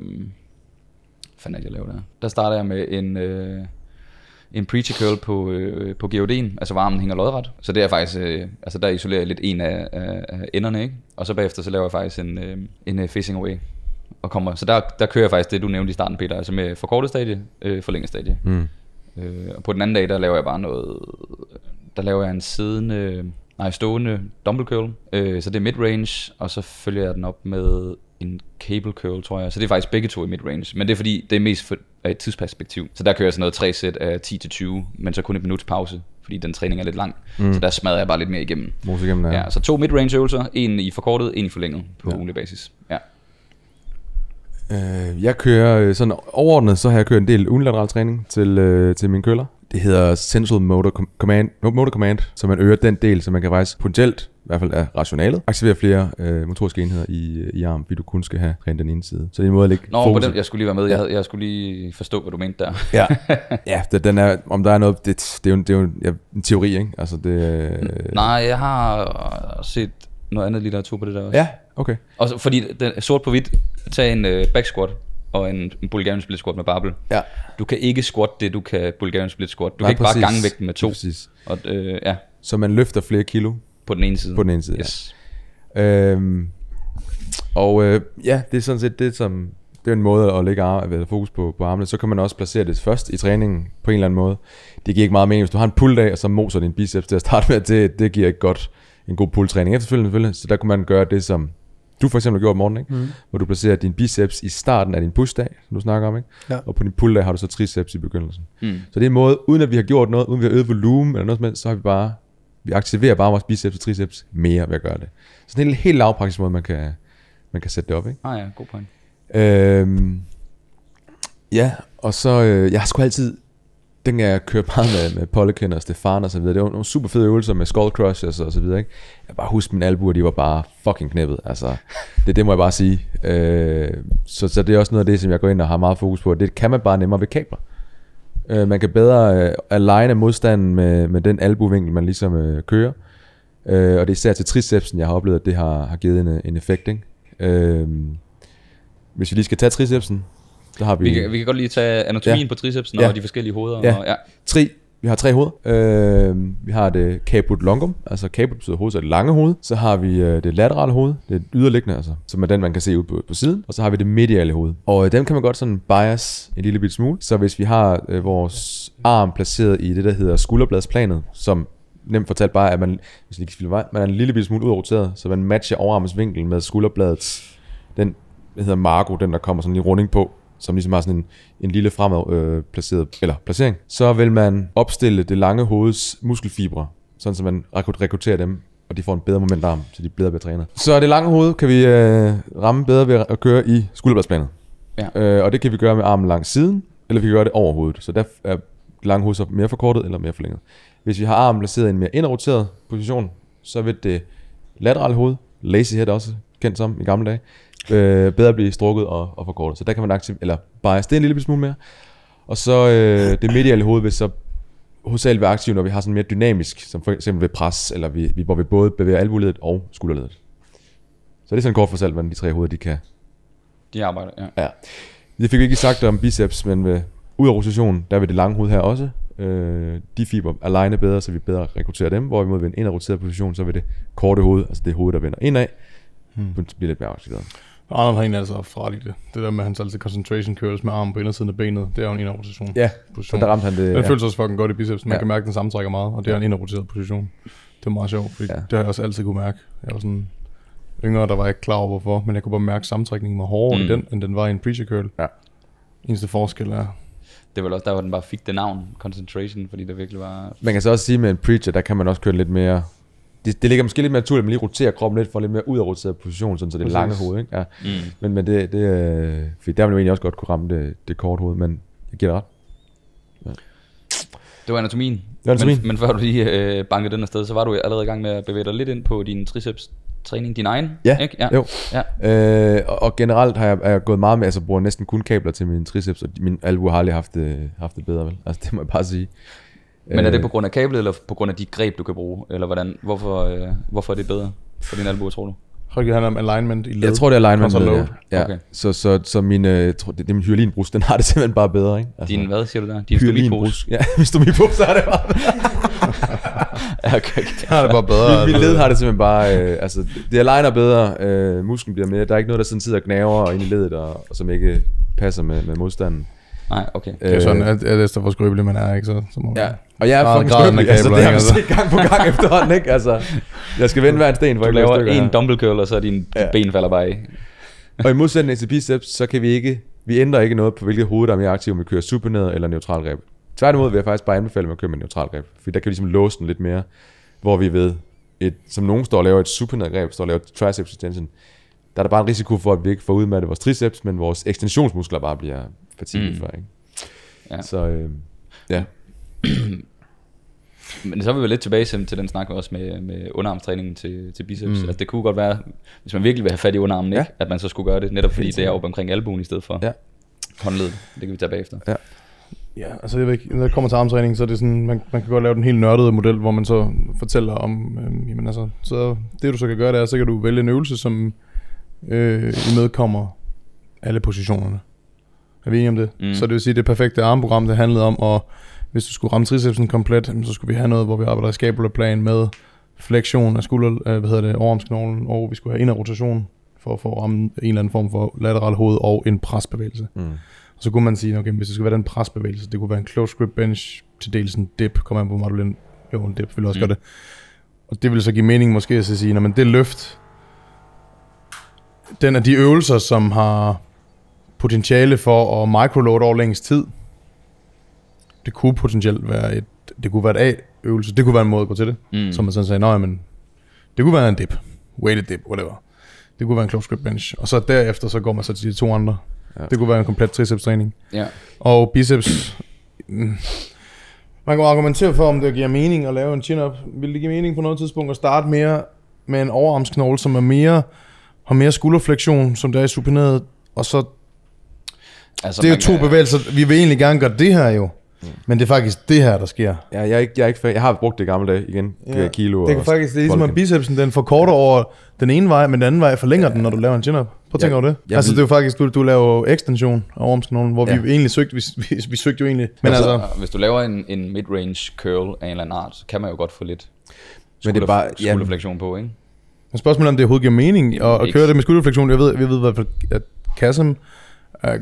A: der starter jeg med en preacher curl på GOD'en, altså hvor armen hænger lodret. Så det er faktisk, altså der isolerer jeg lidt en af enderne, ikke? Og så bagefter så laver jeg faktisk en facing away og kommer. Så der kører jeg faktisk det du nævnte i starten, Peter, altså med forkortet stadie, forlænget stadie. Og på den anden dag der laver jeg bare noget der laver jeg en stående dumbbell curl. Så det er mid-range, og så følger jeg den op med en cable curl, tror jeg. Så det er faktisk begge to i mid-range. Men det er fordi, det er mest af et tidsperspektiv. Så der kører jeg sådan noget 3 sæt af 10-20, men så kun et minuts pause, fordi den træning er lidt lang. Så der smadrer jeg bare lidt mere igennem. Ja, så 2 mid-range øvelser, en i forkortet, en i forlænget på ugenlig basis. Ja.
C: Jeg kører sådan overordnet, så har jeg kørt en del unilateral træning til mine køller. Det hedder Central Motor Command, så man øger den del, så man kan faktisk potentielt, i hvert fald af rationalet, aktivere flere motoriske enheder i arm, fordi du kun skal have rent den ene side. Så det er en måde at lægge fokus.
A: Jeg skulle lige være med. Jeg skulle lige forstå, hvad du mente der.
C: Ja, den er, om der er noget, det er jo en teori, ikke? Altså
A: Nej, jeg har set noget andet litteratur på det der også.
C: Ja, okay.
A: Og så, fordi den sort på hvidt, tag en back squat og en Bulgarian split squat med barbell. Ja. Du kan ikke squat det, du kan Bulgarian split squat. Du kan ikke bare gange vægten med 2. Og, ja. Så man løfter flere kilo på den ene side.
C: Yes. Ja. Ja, det er sådan set det som det er en måde at lægge fokus på armene. Så kan man også placere det først i træningen på en eller anden måde. Det giver ikke meget mening, hvis du har en pull-dag, og så moser din biceps til at starte med. Det giver ikke en god pull-træning efterfølgende. Så der kunne man gøre det, som du for eksempel gjorde om morgenen, ikke? Hvor du placerer din biceps i starten af din push-dag, som du snakker om, ikke? Ja. Og på din pull-dag har du så triceps i begyndelsen. Så det er en måde, uden at vi har gjort noget, uden vi har øget volumen eller noget som helst, så har vi aktiverer bare vores biceps og triceps mere ved at gøre det. Så det er en helt lavpraktisk måde, man kan sætte det op, ikke?
A: Ja, god point.
C: Ja, og så, jeg har sgu altid, dengang jeg kørte meget med Polikin og Stefan og så videre, det var nogle super fede øvelser med skull crushers og så videre, ikke? Jeg bare husker mine albuer, de var bare fucking knæppet, altså, det må jeg bare sige. Så det er også noget af det, som jeg går ind og har meget fokus på, det kan man bare nemmere ved kabler. Man kan bedre aligne modstanden med den albuevinkel, man ligesom kører. Og det er især til tricepsen, jeg har oplevet, at det har givet en effekt, ikke? Hvis vi lige skal tage tricepsen, så har vi...
A: Vi kan godt lige tage anatomien på tricepsen og de forskellige hoveder.
C: Ja. Vi har 3 hoveder. Vi har det caput longum, altså caput betyder hoved, så det lange hoved. Så har vi det laterale hoved, det yderliggende, altså, som er den, man kan se ud på siden. Og så har vi det mediale hoved. Og dem kan man godt sådan bias en lille bit smule. Så hvis vi har vores arm placeret i det, der hedder skulderbladsplanet, som nemt fortalt bare, at man er en lille bit smule udroteret, så man matcher overarmens vinkel med skulderbladets, den hedder Margo, den der kommer sådan en runding på, som ligesom har sådan en lille fremad placering, så vil man opstille det lange hoveds muskelfibre, sådan så man rekrutterer dem, og de får en bedre momentarm, så de bedre bliver trænet. Så det lange hoved kan vi ramme bedre ved at køre i skulderbladsplanet. Ja. Og det kan vi gøre med armen langs siden, eller vi kan gøre det over hovedet, så der er det lange hoved så mere forkortet eller mere forlænget. Hvis vi har armen placeret i en mere indroteret position, så vil det laterale hoved, lazy head også kendt som i gamle dage, bedre blive strukket og forkortet. Så der kan man bias det en lille smule mere. Og så det mediale hoved vil så hovedsageligt være aktivt, når vi har sådan mere dynamisk, som for eksempel ved pres, eller hvor vi både bevæger albueledet og skulderledet. Så det er sådan kort fortalt, hvordan de 3 hoveder,
A: de arbejder, ja.
C: Det fik vi ikke sagt om biceps, men ud af rotation, der vil det lange hoved her også. De fiber aligner bedre, så vi bedre rekrutterer dem, hvorimod ved en indadroteret position, så vil det korte hoved, altså det hoved, der vender indad, bliver lidt mere aktiveret.
D: Arnold har egentlig altså fraligt det. Det der med hans altid concentration curls med armen på indersiden af benet, det er jo en indadrotation.
C: Ja, så der ramte han det.
D: Den føles også fucking godt i biceps. Man kan mærke, den sammentrækker meget, og det er en indaдрoteret position. Det er meget sjovt, fordi det har jeg også altid kunne mærke. Jeg var sådan yngre, der var ikke klar over hvorfor, men jeg kunne bare mærke, at sammentrækningen var hårdere i den, end den var i en preacher curl. Ja. Eneste forskel er...
A: Det var også der, hvor den bare fik det navn, concentration, fordi det virkelig var...
C: Man kan så også sige, med en preacher, der kan man også køre lidt mere... Det ligger måske lidt mere naturligt, at man lige roterer kroppen lidt, for lidt mere ud af roteret position, sådan så det er lange hoved, ikke? Ja. Men det fordi der ville jo egentlig også godt kunne ramme det korte hoved, men jeg giver det ret. Ja.
A: Det var anatomien. Men før du lige bankede den afsted, så var du allerede i gang med at bevæge dig lidt ind på din triceps træning, din egen, ikke? Ja.
C: Jo. Ja. Og generelt har jeg gået meget med, altså bruger næsten kun kabler til min triceps, og min albuer har aldrig haft det bedre, vel? Altså det må jeg bare sige.
A: Men er det på grund af kablet, eller på grund af de greb, du kan bruge? Eller hvordan? Hvorfor er det bedre for din albuer, tror du?
D: Har det handler om alignment i led?
C: Jeg tror, det er alignment led, ja. Okay. Så min, min hyalinbrus, den har det simpelthen bare bedre, ikke? Altså,
A: din, hvad siger du der? Din stomipose?
C: Ja, min stomipose, så er det bare
A: okay.
D: Har det bare bedre.
C: Min led har det simpelthen bare, altså det aligner bedre, musklen bliver mere, der er ikke noget, der sådan sidder og gnaver ind i ledet, og som ikke passer med modstanden.
A: Nej, okay.
D: Det er sådan, at det er for skrøbelig, man er, ikke? Så må
C: Og jeg er fucking skyggelig, altså det har vi set gang på gang efterhånden, ikke? Altså, jeg skal vende hver en sten, for
A: Du
C: at
A: laver
C: stykker
A: en
C: her.
A: dumbbell curl, og så er din ben falder bare af.
C: Og i modsætning til biceps, så kan vi ændrer ikke noget på, hvilket hoved der er mere aktivt, om vi kører supineret eller neutral greb. Tværtimod vil jeg faktisk bare anbefale, at man kører med neutral greb, for der kan vi ligesom låse den lidt mere, hvor vi ved, som nogen står og laver et supineret greb, står og laver triceps extension, der er der bare en risiko for, at vi ikke får ud med det vores triceps, men vores ekstensionsmuskler bare bliver fatiget for, ikke?
A: Ja.
C: Så ja.
A: Men så er vi jo lidt tilbage til den snak også med underarmstræningen til biceps. Altså det kunne godt være, hvis man virkelig vil have fat i underarmen, ikke? At man så skulle gøre det, netop fordi det er oppe omkring albuen i stedet for håndledet. Det kan vi tage bagefter.
C: Ja.
D: Ja, altså jeg ved ikke, når det kommer til armtræning, så er det sådan, man kan godt lave den helt nørdede model, hvor man så fortæller om, jamen altså, så det du så kan gøre, det er, så kan du vælge en øvelse, som imødekommer alle positionerne. Er vi enige om det? Så det vil sige, det perfekte armprogram, det handlede om, og hvis du skulle ramme tricepsen komplet, så skulle vi have noget, hvor vi arbejder i scapularplan med flektion af overarmsknoglen, og vi skulle have inderrotation for at få ramme en eller anden form for lateral hoved og en presbevægelse. Og så kunne man sige, okay, hvis det skulle være den presbevægelse, det kunne være en close grip bench, til dels en dip, kommer an på, hvor du en dip, vil også gøre det. Og det vil så give mening måske at sige, men det løft, den af de øvelser, som har potentiale for at microload over længst tid, det kunne potentielt være det kunne være et A-øvelse, det kunne være en måde at gå til det, som man sådan sagde, men det kunne være en dip, weighted dip, whatever. Det kunne være en close grip bench, og så derefter så går man så til de to andre. Ja. Det kunne være en komplet triceps-træning. Ja. Og biceps, man kan argumentere for, om det giver mening at lave en chin-up. Vil det give mening på noget tidspunkt at starte mere med en overarmsknogle, som er har mere skulderflektion, som der er i supineret, og så altså, det er jo to bevægelser. Vi vil egentlig gerne gøre det her jo. Men det er faktisk det her, der sker.
C: Ja, jeg har brugt det gamle dag igen.
D: Ja.
C: Kilo.
D: Det kan faktisk, det er ligesom at bicepsen, den forkorter over den ene vej, men den anden vej forlænger den, når du laver en chin-up. Prøv at tænke over det. Altså det er jo faktisk, du laver ekstension af overarmsknoglen, hvor vi egentlig søgte, vi søgte jo egentlig. Men altså,
A: hvis du laver en mid-range curl af en eller anden art, så kan man jo godt få lidt skulderflektion på, ikke?
D: Men spørgsmålet om det overhovedet giver mening at køre det med skulderflektion. Jeg ved i hvert fald, at Kasim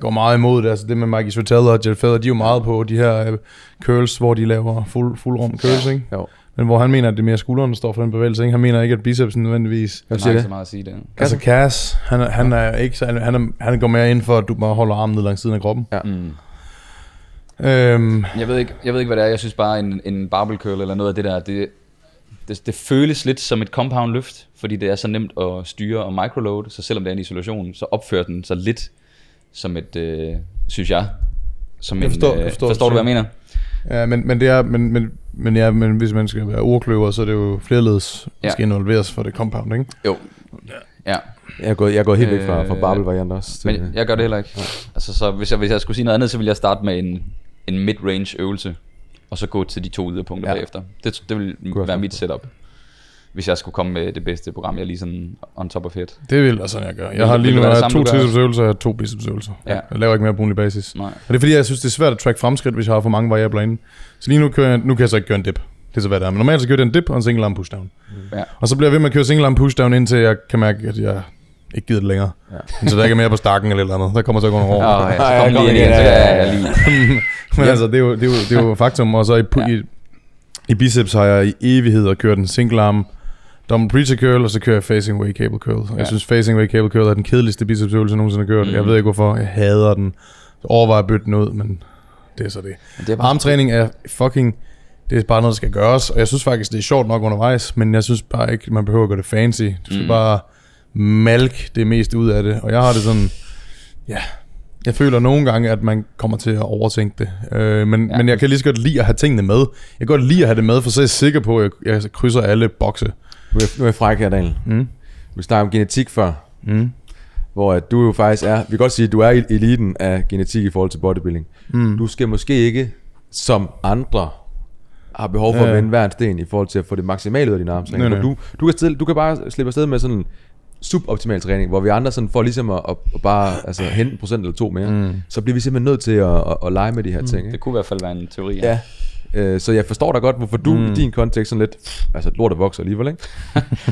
D: går meget imod det. Altså det med Mikey Svettel og Jeff Feather, de er jo meget på de her curls, hvor de laver full rum curls, ikke? Jo. Men hvor han mener, at det er mere skulderen, der står for den bevægelse, ikke? Han mener ikke, at bicepsen nødvendigvis.
A: Han har ikke så meget at sige det.
D: Altså Cass, han er ikke så, han går mere ind for, at du bare holder armen ned langs siden af kroppen. Ja.
A: Jeg ved ikke, hvad det er. Jeg synes bare, en barbell curl eller noget af det der, det føles lidt som et compound løft, fordi det er så nemt at styre og microload, så selvom det er en isolation, så opfører den sig lidt som et, synes jeg, som forstår du, hvad jeg mener?
D: Ja, men hvis man skal være ordkløver, så er det jo flerledes, der skal involveres for det compound, ikke?
A: Jo. Ja.
C: Jeg er gået helt væk fra barbell-variant også.
A: Men jeg gør det heller ikke. Altså, så hvis jeg skulle sige noget andet, så ville jeg starte med en mid-range øvelse, og så gå til de to yderpunkter bagefter. Det vil være mit setup, hvis jeg skulle komme med det bedste program, jeg lige sådan on top of it.
D: Det vil sådan, jeg gør. Jeg har lige nu 2 tricepsøvelser og 2 bicepsøvelser. Ja. Jeg laver ikke mere på ugenlig basis. Nej. Og det er fordi, jeg synes, det er svært at track fremskridt, hvis jeg har for mange variabler inde. Så lige nu kan jeg så ikke gøre en dip. Det er så hvad det er. Men normalt så kører jeg en dip og en single arm pushdown. Ja. Og så bliver jeg ved med at køre single arm pushdown, indtil jeg kan mærke, at jeg ikke gider det længere. Ja. Så der ikke er mere på stakken eller noget andet. Der kommer så gå nogle år.
A: Så kommer lige.
D: Men altså, det er jo faktum. Og så i biceps har jeg i evighed kørt en single arm double preacher curl, og så kører jeg facing away cable curl. Jeg synes facing away cable curl er den kedeligste bicepsøvelse, jeg nogensinde har kørt. Jeg ved ikke hvorfor. Jeg hader den. Jeg overvejer at bytte den ud, men det er så det. Armtræning er fucking... Det er bare noget, der skal gøres, og jeg synes faktisk, det er sjovt nok undervejs, men jeg synes bare ikke, man behøver at gøre det fancy. Du skal bare malke det meste ud af det, og jeg har det sådan... Ja... Jeg føler nogle gange, at man kommer til at overtænke det. Men jeg kan lige så godt lide at have tingene med. Jeg kan godt lide at have det med, for så er jeg sikker på, at jeg krydser alle bokse.
C: Nu er jeg fræk her, Daniel. Vi snakker om genetik før. Hvor at du jo faktisk er... Vi kan godt sige, at du er i eliten af genetik i forhold til bodybuilding. Du skal måske ikke, som andre har behov for at vende hver en sten i forhold til at få det maksimale ud af din armtræning. Du kan bare slippe afsted med sådan suboptimal træning, hvor vi andre sådan får ligesom at bare altså hente 1% eller 2 mere, så bliver vi simpelthen nødt til at lege med de her ting.
A: Det kunne i hvert fald være en teori.
C: Ja. Så jeg forstår da godt, hvorfor du i din kontekst sådan lidt, altså lortet vokser alligevel, ikke?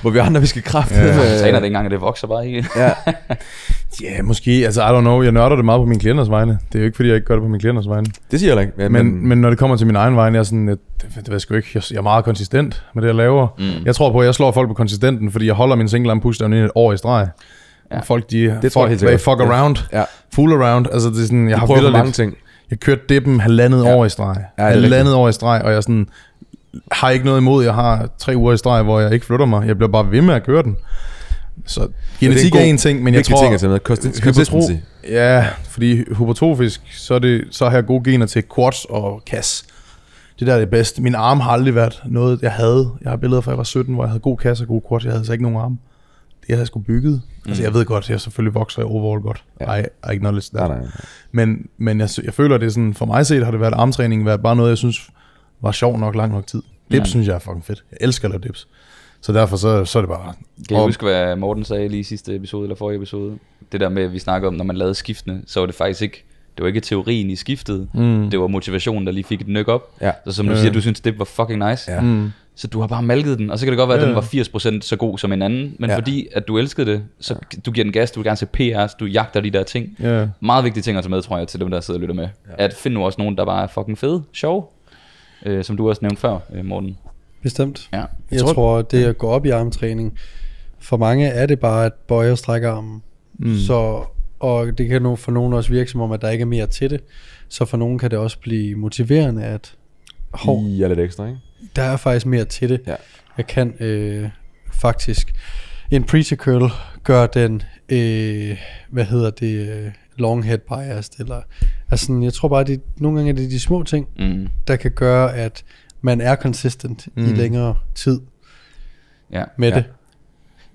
C: Hvor vi andre, vi skal kræfte.
A: Jeg træner det ikke engang, at det vokser bare ikke.
D: Ja, måske. Altså, I don't know. Jeg nørder det meget på mine klienters vegne. Det er jo ikke, fordi jeg ikke gør det på mine klienters vegne.
C: Det siger jeg ikke.
D: Men når det kommer til min egen vegne, jeg er sådan, det ved jeg sgu ikke. Jeg er meget konsistent med det, jeg laver. Jeg tror på, at jeg slår folk på konsistenten, fordi jeg holder min single arm push down i et år i streg. Ja. Folk,
C: det tror jeg helt sikkert.
D: fuck around. Ja. Fool around. Altså, det er sådan, jeg har
C: prøvet mange ting.
D: Jeg kørte dippen halvandet år i streg. Halvandet år i streg, og jeg sådan, har ikke noget imod. Jeg har 3 uger i streg, hvor jeg ikke flytter mig. Jeg bliver bare ved med at køre den. Så genetik er en ting, men jeg tror...
C: ting er consistency.
D: Ja, fordi hypertrofisk, så har jeg gode gener til quads og kas. Det der er det bedste. Min arm har aldrig været noget, jeg havde. Jeg har billeder fra, jeg var 17, hvor jeg havde god kas og god quads. Jeg havde altså ikke nogen arme. Det jeg havde sgu bygget. Altså jeg ved godt, jeg selvfølgelig vokser i overall godt. I acknowledge that. Nej. Men jeg føler, det er sådan, for mig set har det været armtræning, været bare noget, jeg synes var sjovt nok lang nok tid. Dips synes jeg er fucking fedt. Jeg elsker at lave dips. Så derfor så er det bare...
A: Kan jeg huske, hvad Morten sagde lige i sidste episode, eller forrige episode? Det der med, at vi snakker om, når man lavede skiftene, så var det faktisk ikke... Det var ikke teorien i skiftet. Det var motivationen, der lige fik et nøk op. Ja. Så som du siger, du synes, det var fucking nice. Ja. Så du har bare malket den. Og så kan det godt være, at den var 80% så god som en anden. Men fordi at du elskede det, så du giver den gas, du vil gerne se PR's, du jagter de der ting. Meget vigtige ting at tage med, tror jeg, til dem, der sidder og lytter med. At finde nu også nogen, der bare er fucking fede, sjov. Som du også nævnte før, Morten.
B: Bestemt.
A: Ja.
B: Jeg tror, det at gå op i armtræning, for mange er det bare at bøje og strække armen. Så, og det kan for nogen også virke som om, at der ikke er mere til det. Så for nogen kan det også blive motiverende, at
C: I er lidt ekstra, ikke?
B: Der er faktisk mere til det. Ja. Jeg kan faktisk en preacher curl gør den long head biased eller altså jeg tror bare det nogle gange er det de små ting der kan gøre at man er consistent i længere tid med det.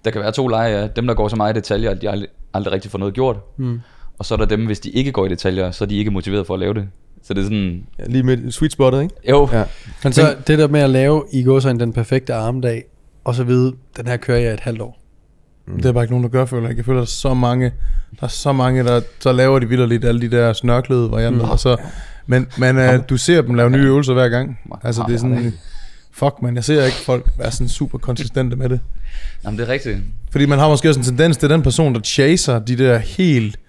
A: Der kan være 2 lejre. Dem der går så meget i detaljer at de aldrig rigtig får noget gjort. Og så er der dem hvis de ikke går i detaljer, så er de ikke motiveret for at lave det. Så det er sådan...
C: Ja, lige med sweet spottet, ikke?
A: Jo. Ja.
B: Men så det der med at lave i går så den perfekte armdag, og så vide, den her kører jeg et halvt år.
D: Det er bare ikke nogen, der gør, føler jeg. Jeg føler, der er så mange, der så laver de vitterligt alle de der snørklede varianter. Og så, men du ser dem lave nye øvelser hver gang. Altså det er sådan... Fuck man, jeg ser ikke folk være sådan super konsistente med det.
A: Jamen det er rigtigt.
D: Fordi man har måske også en tendens til den person, der chaser de der helt...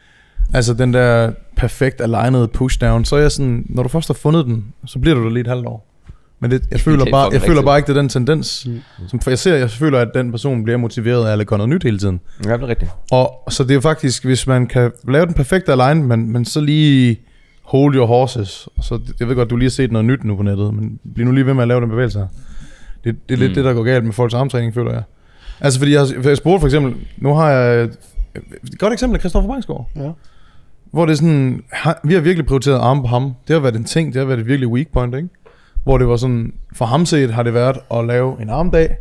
D: Altså den der perfekt alignede pushdown, så er jeg sådan, når du først har fundet den, så bliver du der lige et halvt år. Men det, jeg føler bare ikke, det er den tendens. Som jeg føler, at den person bliver motiveret af at gøre noget nyt hele tiden.
C: Ja, det er rigtigt.
D: Og så det er faktisk, hvis man kan lave den perfekte alignment, men så lige hold your horses. Så jeg ved godt, du lige har set noget nyt nu på nettet, men bliv nu lige ved med at lave den bevægelse her. Det er lidt det, der går galt med folks armtræning, føler jeg. Altså fordi jeg spurgte for eksempel, nu har jeg et godt eksempel af Christoffer Bangsgaard. Ja. Hvor det er sådan, vi har virkelig prioriteret arme på ham. Det har været en ting, det har været et virkelig weak point, ikke? Hvor det var sådan, for ham set har det været at lave en armdag,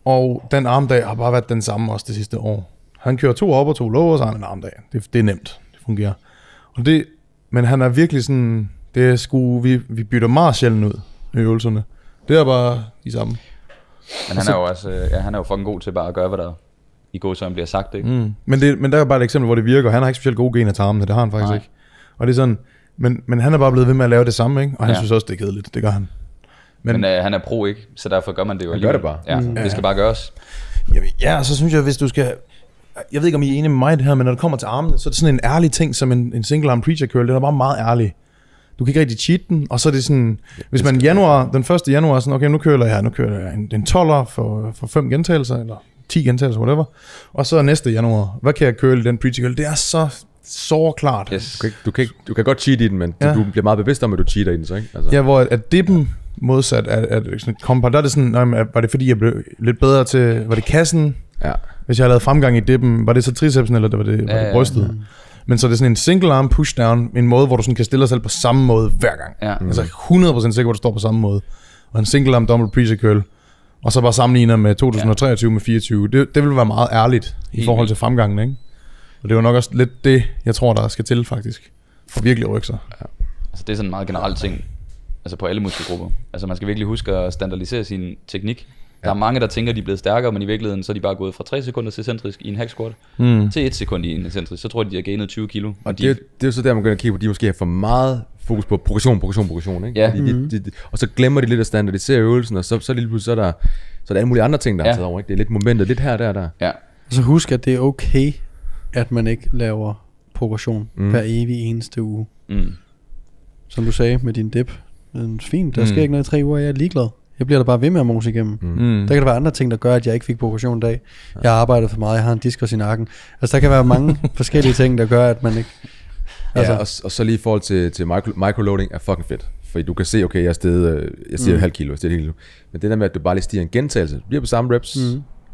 D: og den armdag har bare været den samme også det sidste år. Han kører 2 op og 2 lower, så har han en armdag. Det er nemt, det fungerer. Og men han er virkelig sådan, det er sgu, vi bytter meget sjældent ud i øvelserne. Det er bare de samme.
A: Men han er jo også, han er jo fucking god til bare at gøre, hvad der i går så bliver sagt, ikke?
D: Men der er bare et eksempel, hvor det virker. Han har ikke specielt gode gener til armene, det har han faktisk ikke. Og det er sådan, men han er bare blevet ved med at lave det samme, ikke? Og han synes også, det er kedeligt, det gør han.
A: Men han er pro, ikke? Så derfor gør man det jo.
C: Han gør det bare.
A: Ja, det skal bare gøres.
D: Ja, så synes jeg, hvis du skal... Jeg ved ikke, om I er enige med mig i det her, men når det kommer til armene, så er det sådan en ærlig ting, som en single arm preacher curl. Det er bare meget ærlig. Du kan ikke rigtig cheat den, og så er det sådan... Hvis man den 1. januar sådan, okay, nu kører jeg en 12'er for 5 gentagelser, eller 10 gentagelser, whatever. Og så næste januar, hvad kan jeg curl i den preacher curl? Det er så klart.
C: Yes. Du kan godt cheat i den, men du bliver meget bevidst om, at du cheater i den, så ikke? Altså.
D: Ja, hvor at dippen modsat, at sådan kompar, der er det sådan, var det fordi, jeg blev lidt bedre til, var det kassen? Ja. Hvis jeg havde lavet fremgang i dippen, var det så tricepsen, eller var det brystet? Ja. Men så er det sådan en single arm pushdown, en måde, hvor du sådan kan stille dig selv på samme måde hver gang. Ja. Altså 100% sikker, hvor du står på samme måde. Og en single arm dumbbell preacher curl, og så bare sammenligner med 2023 med 24. Det vil være meget ærligt i forhold til fremgangen, ikke? Og det var nok også lidt det, jeg tror, der skal til faktisk, for virkelig at rykke sig. Ja.
A: Altså det er sådan en meget generel ting, altså på alle muskelgrupper. Altså man skal virkelig huske at standardisere sin teknik. Der er mange, der tænker, at de er blevet stærkere, men i virkeligheden så er de bare gået fra 3 sekunder til centrisk i en hack squat til 1 sekund i en centrisk. Så tror de har gainet 20 kilo.
C: Og det er jo så der, man kan kigge på, de måske har for meget fokus på progression, ikke?
A: Ja.
C: Og så glemmer de lidt at standardisere øvelsen, og så lige pludselig så er der alle mulige andre ting, der er taget over, ikke? Det er lidt momentet, lidt her og der.
A: Ja.
B: Og så husk, at det er okay, at man ikke laver progression hver evig eneste uge. Som du sagde med din dip. Fint, der sker ikke noget i 3 uger, jeg er ligeglad. Jeg bliver da bare ved med at mose igennem. Der kan der være andre ting, der gør, at jeg ikke fik progression i dag. Jeg har arbejdet for meget, jeg har en diskus i nakken. Altså der kan være mange forskellige ting, der gør, at man ikke...
C: Altså. Ja, og så lige i forhold til microloading er fucking fedt. Fordi du kan se, okay, jeg er steget, jeg siger halv kilo, jeg stiger kilo. Men det der med, at du bare lige stiger en gentagelse, du bliver på samme reps.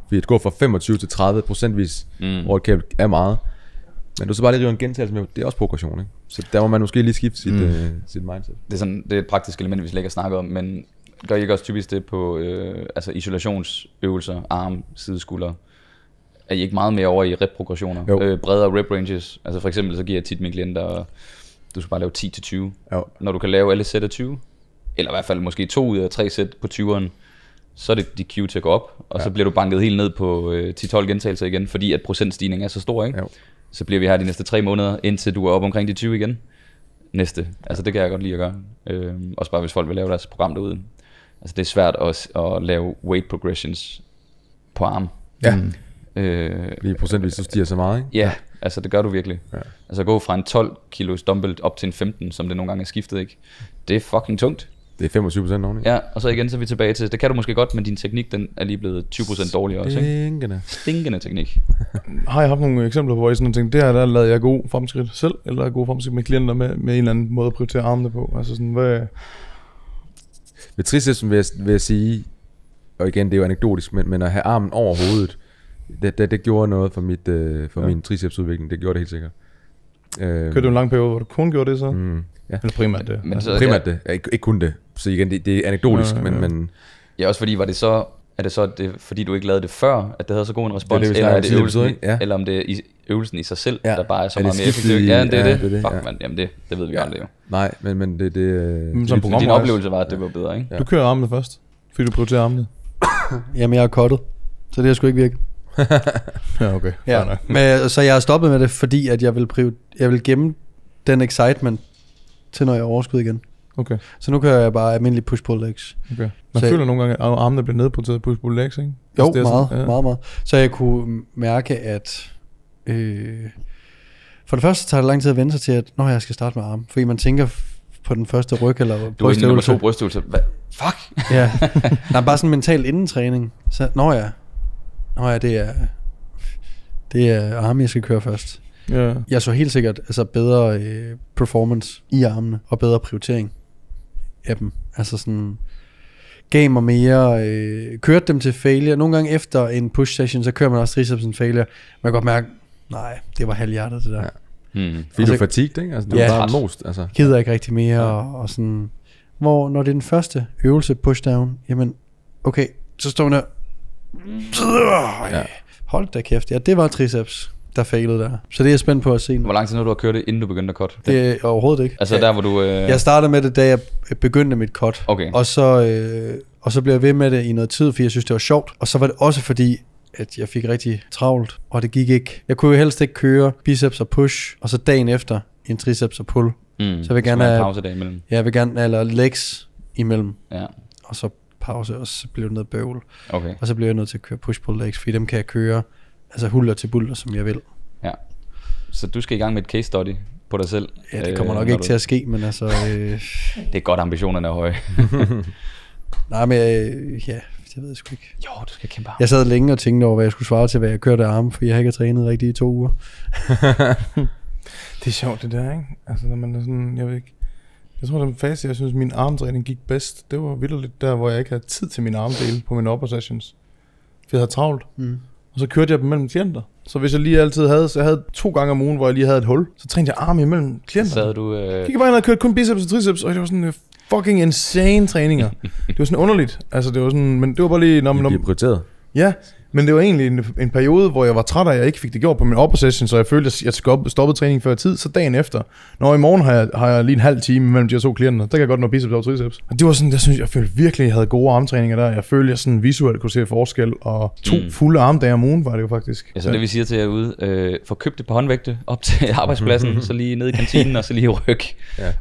C: Fordi det går fra 25 til 30% over et kabel er meget. Men du så bare lige river en gentagelse med, det er også progression, ikke? Så der må man måske lige skifte sit mindset.
A: Det er et praktisk element, vi slet ikke har snakket om, men gør I ikke også typisk det på altså isolationsøvelser, arm, sideskulder? Er I ikke meget mere over i rep-progressioner? Bredere rep ranges? Altså for eksempel så giver jeg tit mine klienter, du skal bare lave 10-20. Når du kan lave alle sæt af 20, eller i hvert fald måske 2 ud af 3 sæt på 20'eren, så er det de cue til at gå op, og så bliver du banket helt ned på 10-12 gentagelser igen, fordi at procentstigningen er så stor, ikke? Så bliver vi her de næste 3 måneder, indtil du er oppe omkring de 20 igen. Næste. Altså det kan jeg godt lide at gøre. Også bare hvis folk vil lave deres program derude. Altså det er svært at lave weight progressions på arm.
C: Ja. Lige procentvis, så stiger så meget, ikke?
A: Ja, altså det gør du virkelig. Altså gå fra en 12 kilos dumbbell op til en 15, som det nogle gange er skiftet, ikke? Det er fucking tungt.
C: Det er 25% oveni.
A: Ja, og så igen så er vi tilbage til, det kan du måske godt, men din teknik, den er lige blevet 20% dårligere også, ikke? Stinkende teknik.
D: Har jeg haft nogle eksempler på, hvor I sådan tænkt, det her der lavede jeg god fremskridt selv, eller god fremskridt med klienter med en eller anden måde at prioritere armene på? Altså sådan, hvad...
C: Ved tricepsen vil jeg sige, og igen, det er jo anekdotisk, men at have armen over hovedet, det gjorde noget for min tricepsudvikling, det gjorde det helt sikkert.
D: Kørte du en lang periode, hvor du kun gjorde det så?
C: Ja.
D: Eller primært det?
A: Men så,
C: primært det, ikke kun det. Så igen, det er anekdotisk, men...
A: Ja, også fordi, er det så fordi du ikke lavede det før, at det havde så god en respons,
C: det,
A: eller er det øvelsen,
C: ja.
A: Eller om det er øvelsen i sig selv, der bare er så meget mere effektiv. Ja, det er det. Fuck, man, jamen det ved vi aldrig jo.
C: Nej, men det
A: din oplevelse var, at det var bedre, ikke?
D: Ja. Du kører armene først, fordi du prioriterer armene.
B: Jamen jeg har cuttet, så det har sgu ikke virket.
D: Ja, okay.
B: Ja. Men, så jeg har stoppet med det, fordi at jeg vil gemme den excitement til, når jeg overskud igen.
D: Okay.
B: Så nu kører jeg bare almindelig push-pull legs.
D: Okay. Man føler nogle gange, at armene bliver nedprioriteret push-pull legs, ikke?
B: Jo, meget. Så jeg kunne mærke, at for det første tager det lang tid at vende sig til, at når jeg skal starte med arm. Fordi man tænker på den første ryg eller brystøvelse.
A: Du er inde nummer 2 brystøvelse. Fuck!
B: Ja. Der er bare sådan en mental indentræning. Så når jeg det er arme, jeg skal køre først.
D: Ja.
B: Jeg så helt sikkert altså bedre performance i armene og bedre prioritering af dem. Altså sådan gav mig mere, kørte dem til failure. Nogle gange efter en push session, så kører man også triceps en failure. Man kan godt mærke, nej, det var halvhjertet det der.
C: Ja. Fordi du er fatigued, ikke? Altså, du er bare most. Altså.
B: Gider ikke rigtig mere og sådan. Hvor når det er den første øvelse pushdown, jamen okay, så står man der. Hold da kæft, ja, det var triceps, der failede der. Så det er jeg spændt på at se.
A: Hvor lang tid nu du har kørt det, inden du begyndte at cut?
B: Det er overhovedet ikke.
A: Altså der, hvor du...
B: Jeg startede med det, da jeg begyndte mit cut.
A: Okay.
B: Og så blev jeg ved med det i noget tid, fordi jeg synes, det var sjovt. Og så var det også fordi, at jeg fik rigtig travlt, og det gik ikke. Jeg kunne jo helst ikke køre biceps og push, og så dagen efter en triceps og pull. Så jeg vil gerne have
A: pausedag imellem.
B: Ja, jeg vil gerne eller legs imellem.
A: Ja.
B: Og så pause, og så blev det noget bøvl.
A: Okay.
B: Og så blev jeg nødt til at køre push-pull legs, fordi dem kan jeg køre altså hulter til bulter, som jeg vil.
A: Ja. Så du skal i gang med et case study på dig selv?
B: Ja, det kommer nok ikke til at ske, men altså...
A: Det er godt, ambitionerne er høje.
B: Nej, men ja, det ved jeg sgu ikke.
A: Jo, du skal kæmpe.
B: Jeg sad længe og tænkte over, hvad jeg skulle svare til, hvad jeg kørte af arme, for jeg har ikke trænet rigtigt i 2 uger.
D: Det er sjovt det der, ikke? Altså når man er sådan, jeg ved ikke. Jeg tror den fase, jeg synes min armtræning gik bedst, det var vitterligt der, hvor jeg ikke havde tid til min armdele på mine upper sessions. For jeg havde travlt. Og så kørte jeg dem mellem klienter. Så hvis jeg lige altid havde, så jeg havde 2 gange om ugen, hvor jeg lige havde et hul, så trænede jeg arme imellem klienter.
A: Så sad du...
D: Gik bare ind og kørte kun biceps og triceps, og det var sådan fucking insane træninger. Det var sådan underligt. Altså det var sådan, men det var bare lige...
C: Det bliver prioriteret.
D: Ja, Men det var egentlig en periode, hvor jeg var træt af, at jeg ikke fik det gjort på min upper session, så jeg følte, at jeg stoppede træningen før tid. Så dagen efter, når i morgen har jeg lige en halv time mellem de her 2 klienter, der kan jeg godt nå biceps og triceps. Og det var sådan, jeg følte virkelig, at jeg havde gode armtræninger der. Jeg følte, at jeg sådan visuelt kunne se forskel, og 2 fulde armdage om ugen var det jo faktisk.
A: Ja, så det vi siger til jer ude, få købt det på håndvægte op til arbejdspladsen, så lige ned i kantinen, og så lige ryg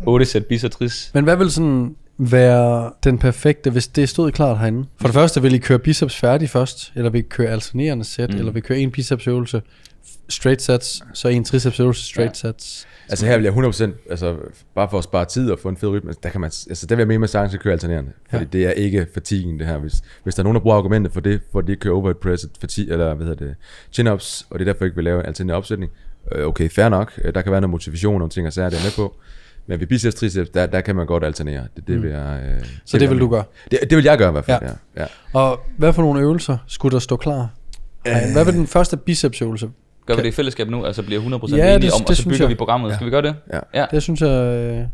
A: 8 sæt bis og tris.
B: Men hvad vil sådan være den perfekte, hvis det stod klart herinde? For det første, vil I køre biceps færdig først, eller vil I køre alternerende sæt, eller vil I køre en bicepsøvelse, straight sets, så en tricepsøvelse, straight sets?
C: Altså her vil jeg 100%, altså bare for at spare tid og få en fed rytme, der kan man, altså der vil jeg mene med sagtens at køre alternerende, fordi det er ikke fatiguen det her. Hvis der er nogen, der bruger argumentet for det, hvor de ikke kører overhead press, eller chin-ups, og det er derfor ikke vil lave en alterneret opsætning, okay, fair nok, der kan være noget motivation og nogle ting, og så er det med på. Men ved biceps, triceps, der kan man godt alternere. Det vil jeg...
B: Så det vil du gøre?
C: Det vil jeg gøre i hvert fald, ja.
B: Og hvad for nogle øvelser skulle der stå klar? Hvad vil den første bicepsøvelse?
A: Gør vi det i fællesskab nu? Altså bliver 100% enige om, og så bygger vi programmet. Skal vi gøre det?
B: Ja. Det synes jeg...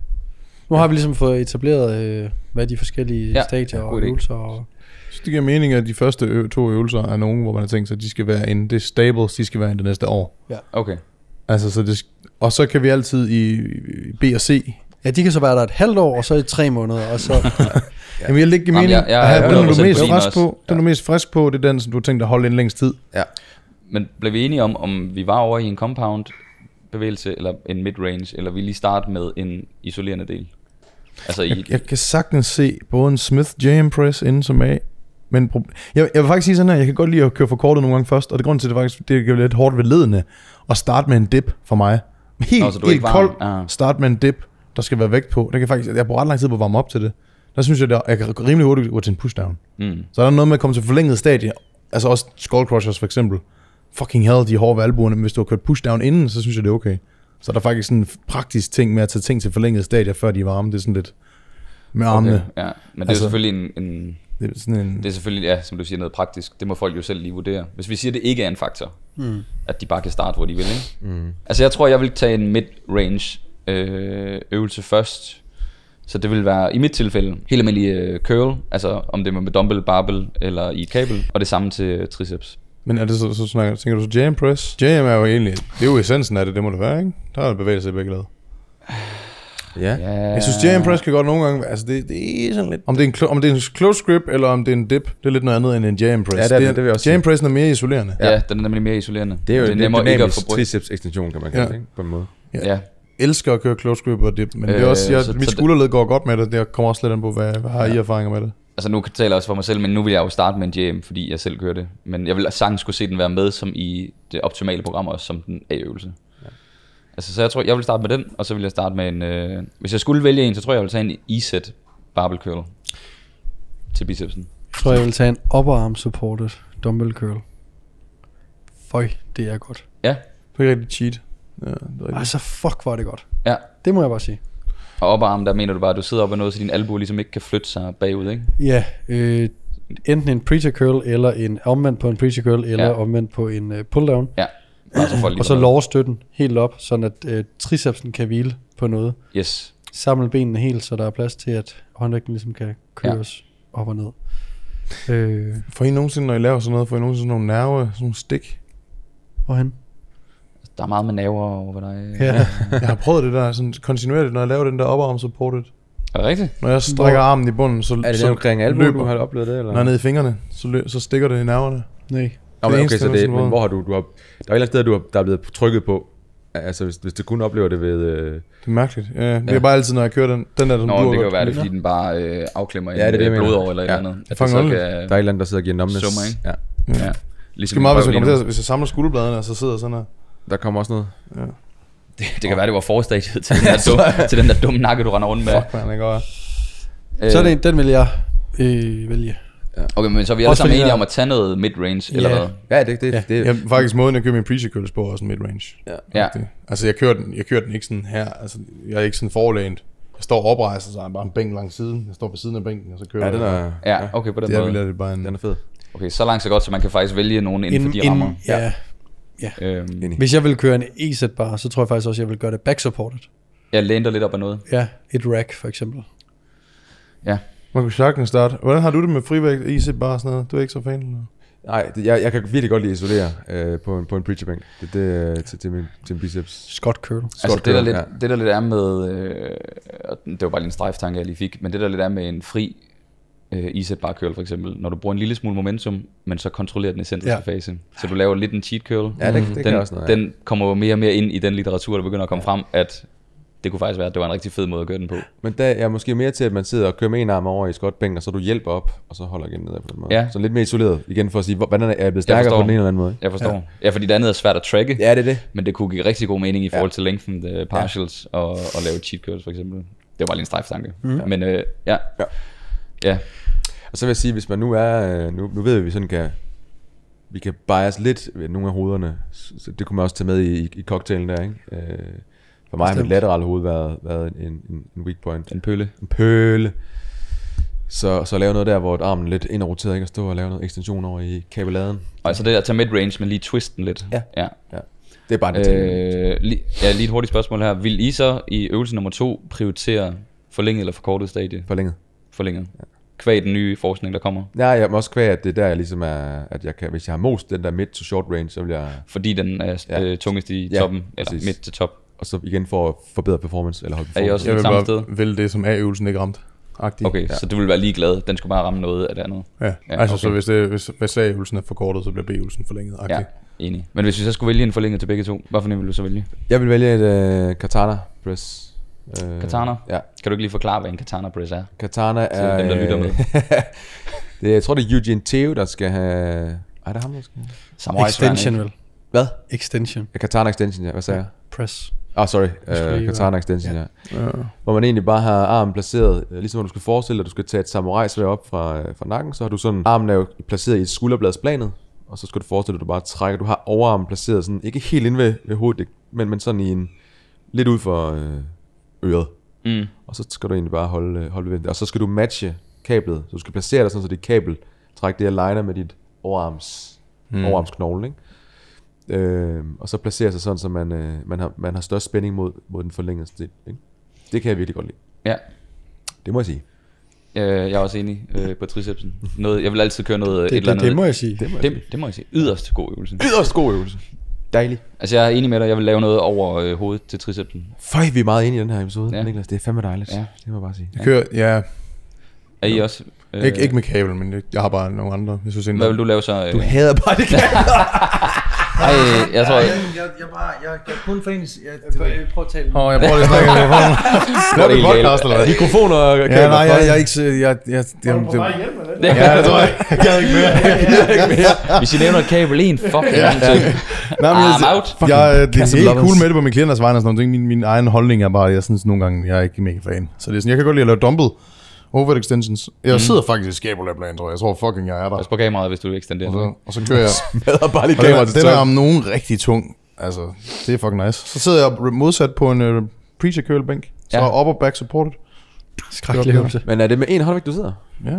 B: Nu har vi ligesom fået etableret, hvad de forskellige stadier og øvelser og...
D: Så det giver mening, at de første 2 øvelser er nogen, hvor man har tænkt sig, at de skal være det er stables, de skal være det næste år.
B: Ja.
A: Okay.
D: Altså, og så kan vi altid i B og C.
B: Ja, de kan så være der et halvt år, og så i 3 måneder, og så...
D: Jamen, jeg vil ikke mening. Den er du mest frisk på. Den er du mest frisk på, det er den, som du tænkte at holde en længst tid. Ja.
A: Men blev vi enige om vi var over i en compound bevægelse, eller en mid-range, eller vi lige starte med en isolerende del? Altså
D: jeg kan sagtens se både en Smith JM Press inden som A, men jeg vil faktisk sige sådan her, jeg kan godt lide at køre for kortet nogle gange først, og det grund til, det er lidt hårdt ved ledene, at starte med en dip for mig. Helt kold, start med en dip, der skal være vægt på. Det kan faktisk, jeg bruger ret lang tid på at varme op til det. Der synes jeg, jeg kan rimelig hurtigt gå til en pushdown. Så er der noget med at komme til forlænget stadie, altså også skull crushers for eksempel. Fucking hell, de er hårde ved albuerne, men hvis du har kørt pushdown inden, så synes jeg, det er okay. Så er der faktisk sådan en praktisk ting med at tage ting til forlænget stadier, før de er varme. Det er sådan lidt med armene.
A: Okay, ja, men det er selvfølgelig det er selvfølgelig, ja, som du siger, noget praktisk. Det må folk jo selv lige vurdere. Hvis vi siger, det ikke er en faktor, at de bare kan starte, hvor de vil, ikke? Altså jeg tror, jeg vil tage en mid-range øvelse først. Så det vil være, i mit tilfælde, helt almindelig curl, altså om det er med dumbbell, barbell eller i et kabel, og det samme til triceps.
D: Men er det så tænker du så jam press? Jam er jo egentlig, det er jo essensen af det må det være, ikke? Der er bevægelse i begge led. Ja. Jeg synes jam press kan godt nogle gange, altså det er sådan lidt, om det er en close grip eller om det er en dip, det er lidt noget andet end en jam press.
C: Ja, det vil jeg også
D: jam pressen er mere isolerende.
A: Ja, den er nemlig mere isolerende.
C: Det er jo en dynamisk triceps ekstension, kan man kalde det, ikke? På en måde.
D: Ja. Elsker at køre close grip og dip, men det er også, mit skulderled går godt med det. Det kommer også lidt an på, hvad har I erfaringer med det?
A: Altså nu taler jeg også for mig selv, men nu vil jeg jo starte med en jam, fordi jeg selv kører det. Men jeg vil sagtens skulle se den være med som i det optimale program, også som den A-øvelse. Ja. Altså så jeg tror, jeg vil starte med den, og så vil jeg starte med en... hvis jeg skulle vælge en, så tror jeg vil tage en E-set barbell curl til bicepsen.
B: Jeg tror, jeg vil tage en upper arm supported dumbbell curl. Føj, det er godt.
A: Ja.
D: Det er rigtig cheat. Ja,
B: altså fuck, hvor er det godt.
A: Ja.
B: Det må jeg bare sige.
A: Og oparm, der mener du bare, at du sidder op af noget, så din albue ligesom ikke kan flytte sig bagud, ikke?
B: Ja, enten en preacher curl, eller en omvendt på en preacher curl, eller omvendt på en pull down.
A: Ja.
B: Og så lårstøtten helt op, sådan at tricepsen kan hvile på noget.
A: Yes.
B: Samle benene helt, så der er plads til, at håndvægten ligesom kan køres op og ned.
D: Får I nogensinde, når I laver sådan noget, får I nogensinde sådan nogle nerve, sådan nogle stik?
B: Hvorhen?
A: Der er meget med nerver over dig.
D: Ja. Jeg har prøvet det der sådan kontinuerligt, når jeg laver den der upperarm supported.
A: Er det rigtigt?
D: Når jeg strækker armen i bunden, så
C: er det der omkring albuen, du har oplevet det? Eller?
D: Når ned i fingrene, så stikker det i nerverne.
B: Nej.
C: Okay, så det, men hvor har du har, der er et eller andet sted, der er blevet trykket på. Altså hvis du kun oplever det ved... Det
D: er mærkeligt. Ja, det er bare altid, når jeg kører den der, som
A: det kan jo være det, fordi den bare afklemmer en blod over eller et eller andet.
D: Der er et
C: eller andet, der sidder og giver numbness.
A: Summer, ikke? Ja.
D: Ligesom meget, hvis jeg samler skulderbladene, og så sidder sådan her.
C: Der kommer også noget.
D: Ja.
A: Det kan være, det var forstadiet til den der dumme nakke, du render rundt med.
D: Fuck, man, det går.
B: Så den vil jeg vælge.
A: Ja. Okay, men så er vi alle sammen enige om at tage noget mid-range, eller hvad?
C: Ja, det.
D: Jeg, faktisk måden, jeg kører min preacher curls på, er også mid-range.
A: Ja.
D: Altså, jeg kører den ikke sådan her. Altså, jeg er ikke sådan forlænt. Jeg står oprejst, så er bare en bænk langs siden. Jeg står på siden af bænken, og så kører
C: jeg.
A: Ja, okay, på den måde.
D: Det bare
C: den er fed.
A: Okay, så langt så godt, så man kan faktisk vælge nogen inden for de rammer.
B: Ja. Hvis jeg vil køre en E-set bar, så tror jeg faktisk også, at jeg vil gøre det back supported.
A: Jeg læner lidt op af noget.
B: Ja, et rack for eksempel.
A: Ja.
D: Man kunne sagtens starte. Hvordan har du det med frivægt, E-set bar og sådan noget? Du er ikke så fan? Eller?
C: Nej, jeg kan virkelig godt lide at isolere på en preacher bænk. Til min biceps.
B: Scott curl.
A: Altså det der lidt er med, og det var bare lige en strejftanke jeg lige fik, men det der lidt er med en fri i-set bar curl for eksempel, når du bruger en lille smule momentum, men så kontrollerer den excentriske fase. Så du laver lidt en cheat curl.
C: Ja, det kan også noget.
A: Den kommer jo mere og mere ind i den litteratur, der begynder at komme frem, at det kunne faktisk være, at det var en rigtig fed måde at gøre den på.
C: Men der er måske mere til, at man sidder og kører med en arm over i squatbænken, og så du hjælper op, og så holder igen nedad på den måde.
A: Ja.
C: Så lidt mere isoleret, igen for at sige, hvordan er jeg blevet stærkere på den ene eller anden måde.
A: Jeg forstår. Ja, fordi det andet er svært at tracke.
C: Ja, det er det.
A: Men det kunne give rigtig god mening i forhold til lengthened partials og lave cheat curls for eksempel. Det var bare lige en strejftanke. Men ja.
C: Og så vil jeg sige, hvis man nu er, nu ved vi, at vi sådan vi kan bias lidt ved nogle af hovederne, så det kunne man også tage med i cocktailen der, ikke? For mig har mit laterale hoved været en weak point.
A: En pølle.
C: En pøle. Så lave noget der, hvor armen lidt ind og roteret, ikke? Og stå og lave noget ekstension over i kabeladen.
A: Og så det der, tage midrange, men lige twist den lidt.
C: Ja. Det er bare det.
A: Lige et hurtigt spørgsmål her. Vil I så i øvelse nummer 2 prioritere forlænget eller forkortet stadie? Forlænget. Ja. Kvæg den nye forskning, der kommer.
C: Ja, jeg må også kvæg, at det der ligesom er, at jeg kan, hvis jeg har most den der mid to short range, så vil jeg...
A: Fordi den er tungest i toppen, eller
C: præcis.
A: midt til top.
C: Og så igen for at forbedre performance, eller holde
A: Er I
C: performance.
A: også samme sted?
D: Vælge det, som A-øvelsen ikke ramt.
A: Okay, så du vil være ligeglad. Den skulle bare ramme noget af det andet.
D: Ja, altså okay. Så hvis A-øvelsen er forkortet, så bliver B-øvelsen forlænget.
A: Ja, enig. Men hvis vi så skulle vælge en forlænget til begge to, hvorfor vil du så vælge?
C: Jeg vil vælge et katana press.
A: Katana?
C: Ja.
A: Kan du ikke lige forklare, hvad en katana press er?
C: Katana er...
A: dem, der lytter med.
C: Jeg tror, det er Eugene Theo, der skal have... Ej, det er ham, der skal have...
A: Samurai
B: Extension vel?
C: Hvad?
B: Extension.
C: Katana extension, ja. Hvad sagde jeg?
B: Press.
C: Sorry. Katana extension, ja. Hvor man egentlig bare har armen placeret, ligesom når du skal forestille dig, at du skal tage et samurai-sværd op fra nakken, så har du sådan, armen er jo placeret i et skulderbladsplanet, og så skal du forestille dig, at du bare trækker, du har overarmen placeret sådan, ikke helt inde ved hovedet, men sådan i en, lidt ud for øret. Og så skal du egentlig bare holde ved det. Og så skal du matche kablet, så du skal placere dig sådan, så dit kabeltræk, det aligner med dit overarmsknogle, ikke? Og så placerer sig sådan, så man har størst spænding mod den forlængede stil, ikke? Det kan jeg virkelig godt lide.
A: Ja.
C: Det må jeg sige.
A: Jeg er også enig på tricepsen. Jeg vil altid køre noget et eller andet.
B: Det må jeg sige.
A: Det må jeg sige. Yderst god øvelse.
C: Yderst god øvelse. Dejligt.
A: Altså jeg er enig med dig. Jeg vil lave noget over hovedet til tricepsen.
C: Vi er meget enige i den her episode, Niklas. Det er fandme dejligt. Ja. Det må jeg bare sige.
D: Jeg kører, ja.
A: Er I også?
D: Ikke med kabel, men jeg har bare nogle andre. Jeg synes,
A: hvad vil du lave så?
C: Du hader bare det kabel.
A: Nej, jeg tror ikke.
B: Jeg er kun for en... Jeg prøver at tale.
D: Jeg prøver lige at snakke med telefonen.
A: Det er det podcast,
D: eller hvad?
C: Mikrofoner og kabel.
D: Ja, nej, jeg er ikke... Ja, det tror jeg. Jeg gad ikke mere.
A: Hvis I nævner et kabel, en fucking gang til. I'm out.
D: Jeg er helt cool med det på mine klienters vegne og sådan noget. Min egen holdning er bare, jeg synes nogle gange, jeg er ikke mega fan. Så det er sådan, jeg kan godt lide at lave dumbbell overhead extensions. Jeg sidder faktisk i Scapula-plan, tror jeg. Jeg tror fucking, jeg er der.
A: Pas på kameraet, hvis du ekstenderer.
D: Og så kører jeg...
C: Smadrer bare lige
D: og
C: kameraet.
D: den er om nogen rigtig tung. Altså, det er fucking nice. Så sidder jeg modsat på en preacher curl bænk. Så upper back supported.
B: Skrækkelig øvelse.
C: Men er det med en håndvægt, du sidder?
D: Ja.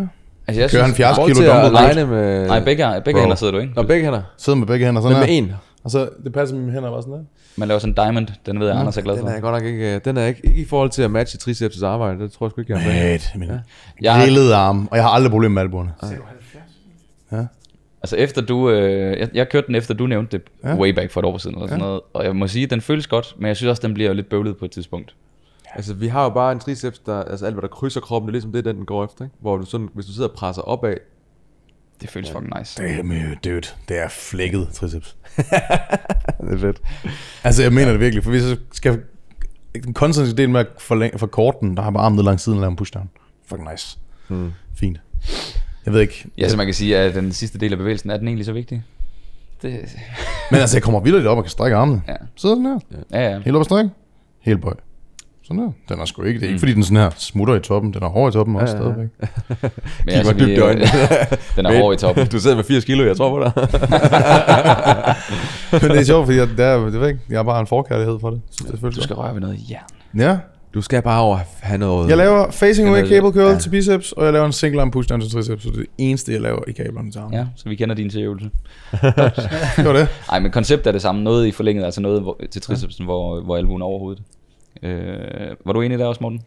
A: Altså, jeg
D: Kører han 70 kilo
C: dumbbell med...
A: Nej, begge hænder sidder du, ikke?
C: Nå, begge hænder.
D: Sidder med begge hænder. Sådan
C: Men med
D: her.
C: en.
D: Og så, det passer med mine hænder bare sådan der.
A: Man laver sådan en diamond, den ved jeg, Anders er glad for.
C: Den er godt nok ikke, den er ikke i forhold til at matche triceps' arbejde, det tror jeg sgu ikke, jeg er.
D: Jeg grillede arm, og jeg har aldrig problemer med albuerne.
B: Ja.
A: Altså efter du, jeg kørte den efter du nævnte det way back for et år siden eller sådan noget, og jeg må sige, den føles godt, men jeg synes også, den bliver lidt bøvlet på et tidspunkt.
C: Altså vi har jo bare en triceps, der, altså alt hvad der krydser kroppen, det er ligesom det, den går efter, ikke? Hvor du sådan, hvis du sidder og presser opad.
A: Det føles fucking nice.
D: Dude, det er flækket triceps. Det er fedt. Altså jeg mener det virkelig, for hvis jeg skal den koncentrere del med at forkorte den, der har bare armen ned langs siden og lave en pushdown. Fucking nice. Fint. Jeg ved ikke.
A: Ja, så man kan sige, at den sidste del af bevægelsen, er den egentlig så vigtig?
D: Men altså jeg kommer vildt op og kan strække armene.
A: Ja.
D: Sidder den her.
A: Ja.
D: Helt op og strække. Helt bøj. Sådan der. Den er sgu ikke. Det er ikke fordi den sådan her smutter i toppen. Den er hård i toppen også stadigvæk.
A: Men altså,
C: dybt i øjnene.
A: Den er hård i toppen.
C: Du sidder med 80 kilo, jeg tror på dig.
D: Men det er sjovt, fordi jeg har bare en forkærlighed for det. Så det
A: du skal røre ved noget jern.
D: Ja.
C: Du skal bare have noget...
D: Jeg laver facing away cable curl til biceps, og jeg laver en single arm pushdown til triceps. Så det er det eneste, jeg laver i kablerne til armen.
A: Ja, så vi kender din til øvelse.
D: Det var det.
A: Nej, men konceptet er det samme. Noget i forlænget, altså noget til tricepsen, hvor albuen er over hovedet. Var du enig der også, Morten?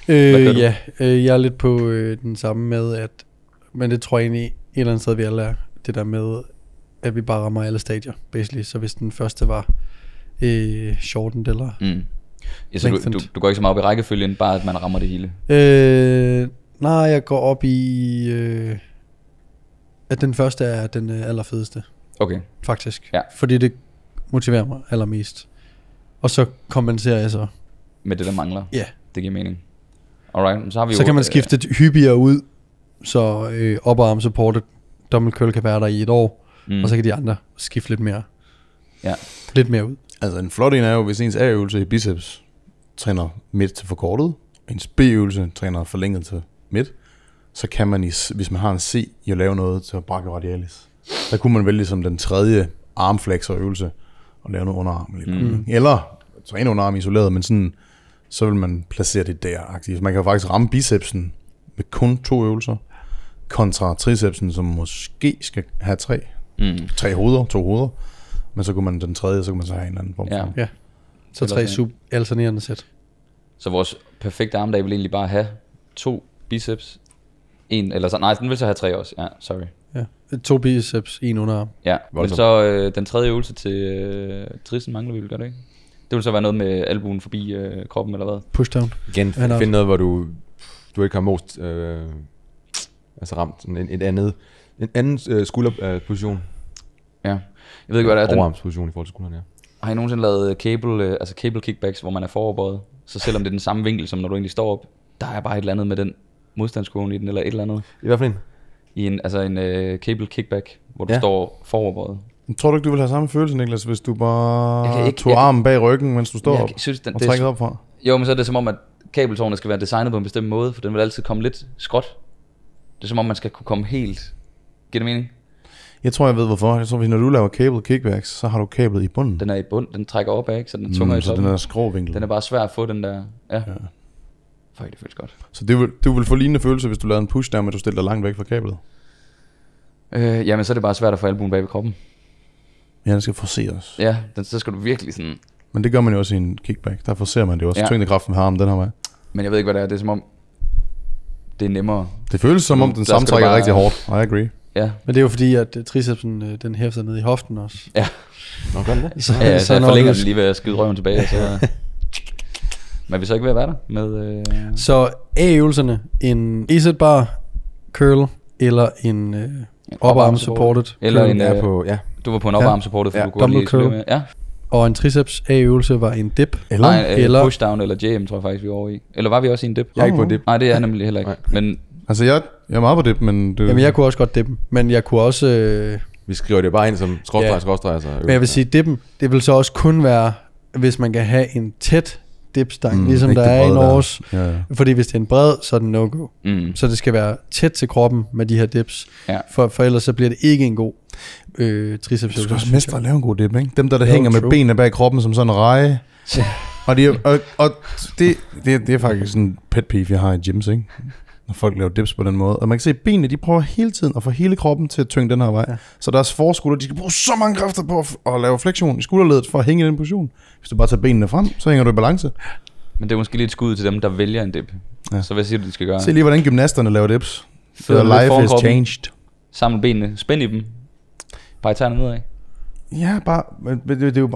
B: Jeg er lidt på den samme med, at, men det tror jeg egentlig et eller andet sted, vi alle er. det der med, at vi bare rammer alle stadier, basically. Så hvis den første var shortened eller
A: Ja, så du går ikke så meget op i rækkefølgen, bare at man rammer det hele?
B: Nej, jeg går op i, at den første er den allerfedeste,
A: Okay.
B: faktisk.
A: Ja.
B: Fordi det motiverer mig allermest. Og så kompenserer jeg så.
A: Med det, der mangler?
B: Ja.
A: Det giver mening. Alright, så har vi
B: Så
A: jo,
B: kan man skifte hyppigere ud, så upper arm supported dumbbell curl kan være der i et år, og så kan de andre skifte lidt mere.
A: Ja.
B: Lidt mere ud.
D: Altså en flot en er jo, hvis ens A-øvelse i biceps træner midt til forkortet, og ens B-øvelse træner forlænget til midt, så kan man, hvis man har en C, jo lave noget til brachioradialis. Der kunne man vælge som den tredje armflexor øvelse, og lave noget underarm. Eller træne underarm isoleret, men sådan, så vil man placere det der aktivt. Man kan jo faktisk ramme bicepsen med kun 2 øvelser, kontra tricepsen, som måske skal have 3 hoveder, 2 hoveder. Men så kunne man den tredje, så kunne man så have en anden form for.
B: Ja. Så 3 alternerende sæt.
A: Så vores perfekte armdag vil egentlig bare have 2 biceps, den vil så have 3 også. Ja, sorry.
B: Ja. 2 biceps, 1 underarm.
A: Ja, men så den tredje øvelse til tricen mangler vi vel, gør det ikke? Det vil så være noget med albuen forbi kroppen, eller hvad?
B: Pushdown.
C: Igen, find noget, hvor du ikke har most ramt en anden skulderposition.
A: Ja. Jeg ved ikke, hvad det er.
C: Overarmsposition i forhold til skulderen, ja.
A: Har I nogensinde lavet cable kickbacks, hvor man er foroverbøjet? Så selvom det er den samme vinkel, som når du egentlig står op, der er bare et eller andet med den modstandskurve i den, eller et eller andet.
C: I hvert fald
A: En cable kickback, hvor du står foroverbøjet.
D: Tror du ikke, du vil have samme følelse, Niklas, hvis du bare tog armen bag ryggen, mens du står op og trækker op fra?
A: Jo, men så er det som om, at kabeltårnet skal være designet på en bestemt måde, for den vil altid komme lidt skråt. Det er som om, man skal kunne komme helt. Giver det mening?
D: Jeg tror, jeg ved hvorfor. Jeg tror, når du laver cable kickbacks, så har du kablet i bunden.
A: Den er i bund, den trækker opad, ikke? Så den er tungere i toppen.
D: Så den er skråvinkel.
A: Den er bare svær at få, den der. Ja. Fuck, det føles godt.
D: Så du vil få lignende følelse, hvis du lavede en push der, men du stiller dig langt væk fra kablet?
A: Jamen, så er det bare svært at få albuen bag ved kroppen.
D: Ja, den skal forceres.
A: Ja, så skal du virkelig sådan.
D: Men det gør man jo også i en kickback. Der forcerer man det også. Tyngdekraften med armen den her vej.
A: Men jeg ved ikke, hvad det er. Det er som om, det er nemmere.
D: Det føles som om, den samtrækker bare rigtig hårdt. I agree.
A: Ja.
B: Men det er jo fordi, at tricepsen, den hæfter ned i hoften også.
A: Ja.
C: Nå, gør den det?
A: Så jeg forlænger den lige ved at skyde røven tilbage. Så. Men vi så ikke ved at være der med...
B: Så A-øvelserne, en EZ bar curl, eller en upper supported.
A: Eller en...
C: Du
A: var på en upper supported, for du kunne lige
B: curl.
A: med. Ja.
B: Og en triceps A-øvelse var en dip.
A: Eller pushdown eller JM, tror jeg faktisk, vi var over i. Eller var vi også i en dip?
C: Jeg er ikke på en dip.
A: Nej, det er nemlig heller ikke. Men...
D: Altså, jeg er meget på dip, men...
B: Jamen, jeg kunne også godt dippen, men jeg kunne også...
C: Vi skriver det bare ind som skråstreg.
B: Men jeg vil sige, dippen, det vil så også kun være, hvis man kan have en tæt dipstang, ligesom der er i Norge. Ja. Fordi hvis det er en bred, så er det no-go. Så det skal være tæt til kroppen med de her dips. Ja. For ellers så bliver det ikke en god triceps.
D: Du skal også mestre at lave en god dip, ikke? Dem der hænger med benene bag kroppen som sådan en reje. og det er faktisk sådan en pet peeve, jeg har i gyms, ikke? Når folk laver dips på den måde. Og man kan se, at benene, de prøver hele tiden at få hele kroppen til at tynge den her vej. Ja. Så deres forskulder, de skal bruge så mange kræfter på at lave fleksion i skulderledet for at hænge i den position. Hvis du bare tager benene frem, så hænger du i balance.
A: Men det er måske lidt et skud til dem, der vælger en dip. Ja. Så hvad siger du, de skal gøre?
D: Se lige, hvordan gymnasterne laver dips. Their life is changed.
A: Samle benene, spænd i dem. Bare tage nedad.
D: Ja,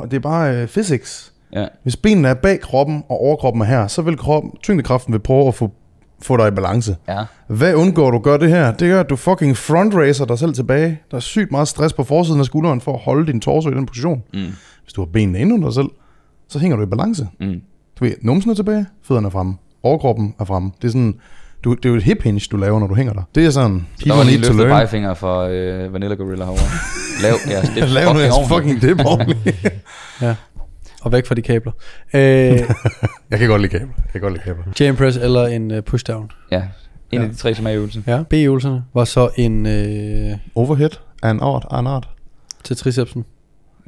D: det er bare physics.
A: Ja.
D: Hvis benene er bag kroppen, og overkroppen er her, så vil tyngdekraften vil prøve at få dig i balance.
A: Ja.
D: Hvad undgår du gør det her? Det gør, at du fucking front racer dig selv tilbage. Der er sygt meget stress på forsiden af skulderen for at holde din torso i den position. Hvis du har benene inde under dig selv, så hænger du i balance. Du ved, numsen er tilbage, fødderne er fremme, overkroppen er fremme. Det er sådan, det er jo et hip hinge, du laver, når du hænger der. Det er sådan,
A: der var lige løftet pegefinger for Vanilla Gorilla herovre.
D: Lav nu jeres fucking dip ordentligt.
B: Ja. Og væk fra de kabler.
D: Jeg kan godt lide kabler.
B: Chain press eller en pushdown.
A: Ja, en af de 3 som er i øvelsen.
B: Ja, B-øvelserne var så en...
D: overhead af en art.
B: Til tricepsen.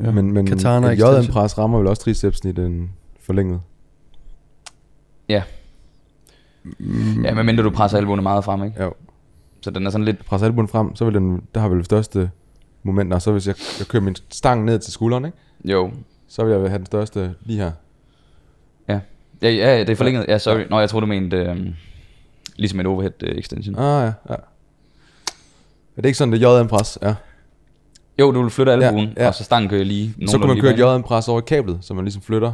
C: Ja. Men
B: Katana
C: JM-pres rammer vel også tricepsen i den forlængede?
A: Ja. Ja, medmindre du presser albuen meget frem, ikke?
C: Jo.
A: Så den er sådan lidt...
C: Presser albuen frem, så vil den... Der har vel det største moment, og så hvis jeg kører min stang ned til skulderen, ikke?
A: Jo.
C: Så vil jeg have den største lige her.
A: Ja, det er forlænget. Ja, sorry. Nå, jeg troede, du mente ligesom en overhead extension.
C: Ja. Er det ikke sådan, det JM-pres? Ja.
A: Jo, du vil flytte albuen, og så stangen kører lige.
C: Så kan man køre et JM-pres over i kablet, så man ligesom flytter